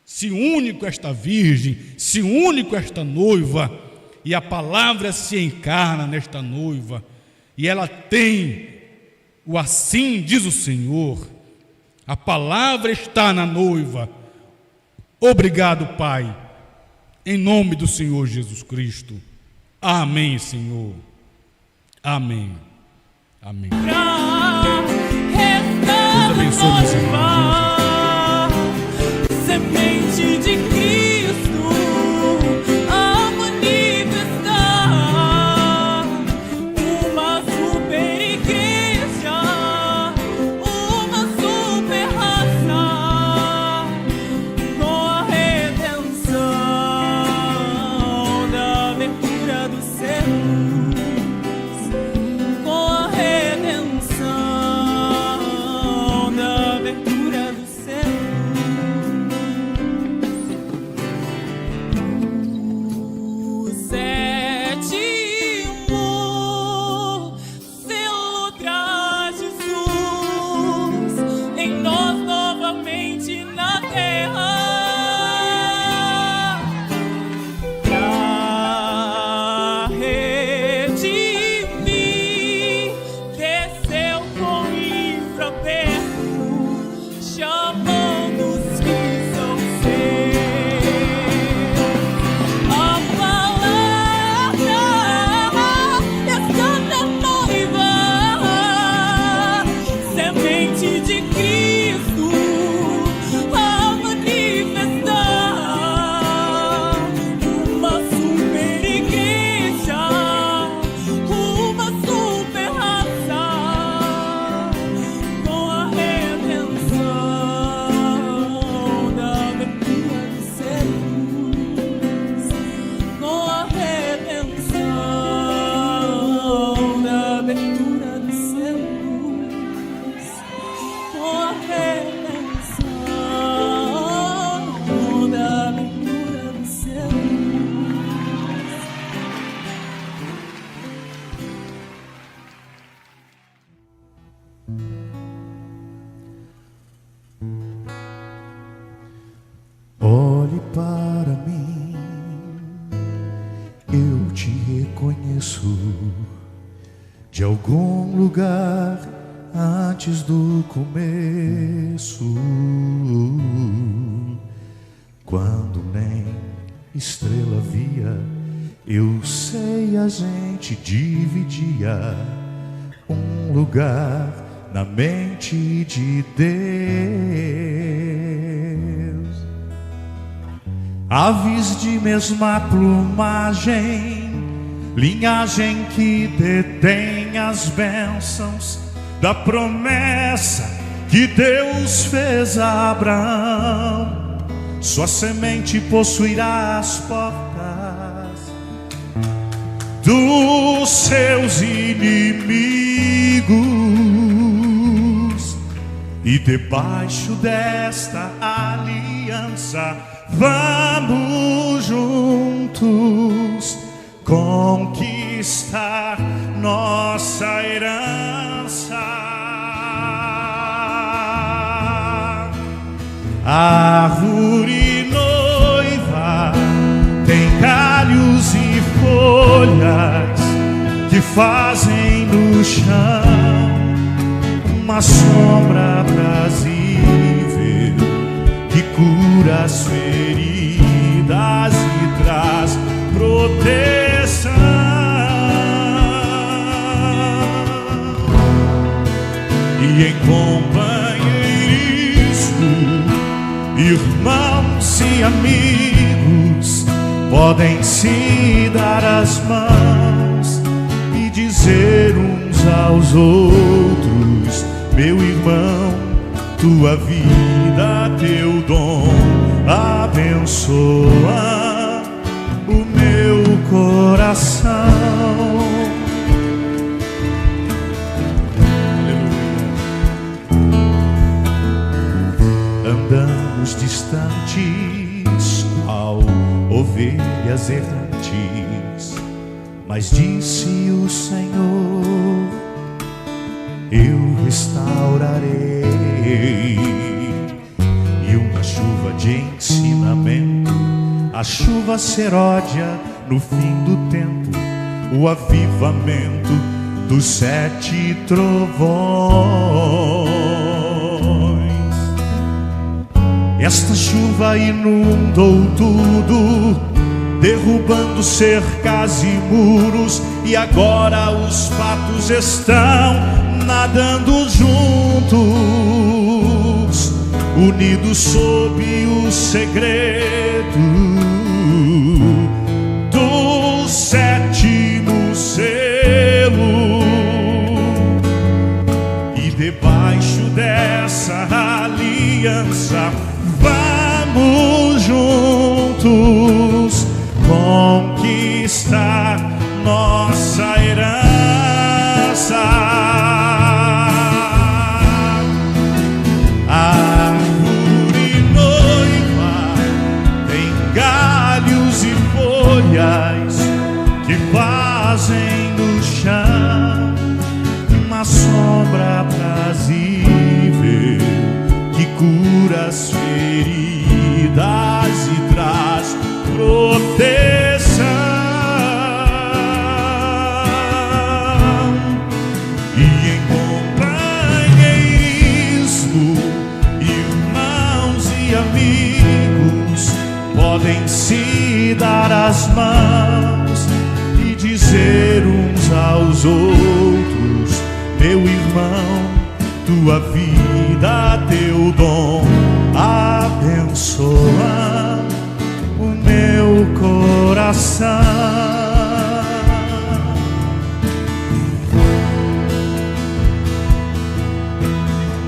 se une com esta virgem, se une com esta noiva. E a palavra se encarna nesta noiva, e ela tem o assim diz o Senhor. A palavra está na noiva. Obrigado, Pai, em nome do Senhor Jesus Cristo. Amém, Senhor. Amém. Amém. Deus abençoe, meus irmãos. Semente de Cristo a manifestar, uma super igreja, uma super raça, com a redenção da abertura dos céus, com a redenção conheço de algum lugar antes do começo, quando nem estrela via. Eu sei, a gente dividia um lugar na mente de Deus. Aves de mesma plumagem, linhagem que detém as bênçãos da promessa que Deus fez a Abraão. Sua semente possuirá as portas dos seus inimigos, e debaixo desta aliança vamos juntos conquistar nossa herança. Árvore noiva tem galhos e folhas que fazem do chão uma sombra aprazível que cura as feridas e traz proteção. E em companheirismo, irmãos e amigos podem se dar as mãos e dizer uns aos outros: meu irmão, tua vida, teu dom abençoa o meu coração. Andamos distantes qual ovelhas errantes, mas disse o Senhor: eu restaurarei. E uma chuva de ensinamento, a chuva seródia no fim do tempo, o avivamento dos 7 trovões. Esta chuva inundou tudo, derrubando cercas e muros, e agora os fatos estão nadando juntos, unidos sob o segredo do 7º selo. E debaixo dessa aliança vamos juntos conquistar nossa herança. Árvore noiva tem galhos e folhas que fazem do chão uma sombra aprazível que cura as feridas e traz proteção. E em companheirismo, irmãos e amigos podem se dar as mãos e dizer uns aos outros: meu irmão, tua vida, teu dom abençoa o meu coração.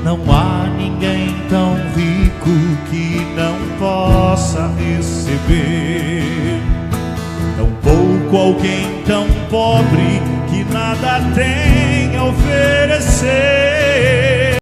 Não há ninguém tão rico que não possa receber, tampouco alguém tão pobre que nada tem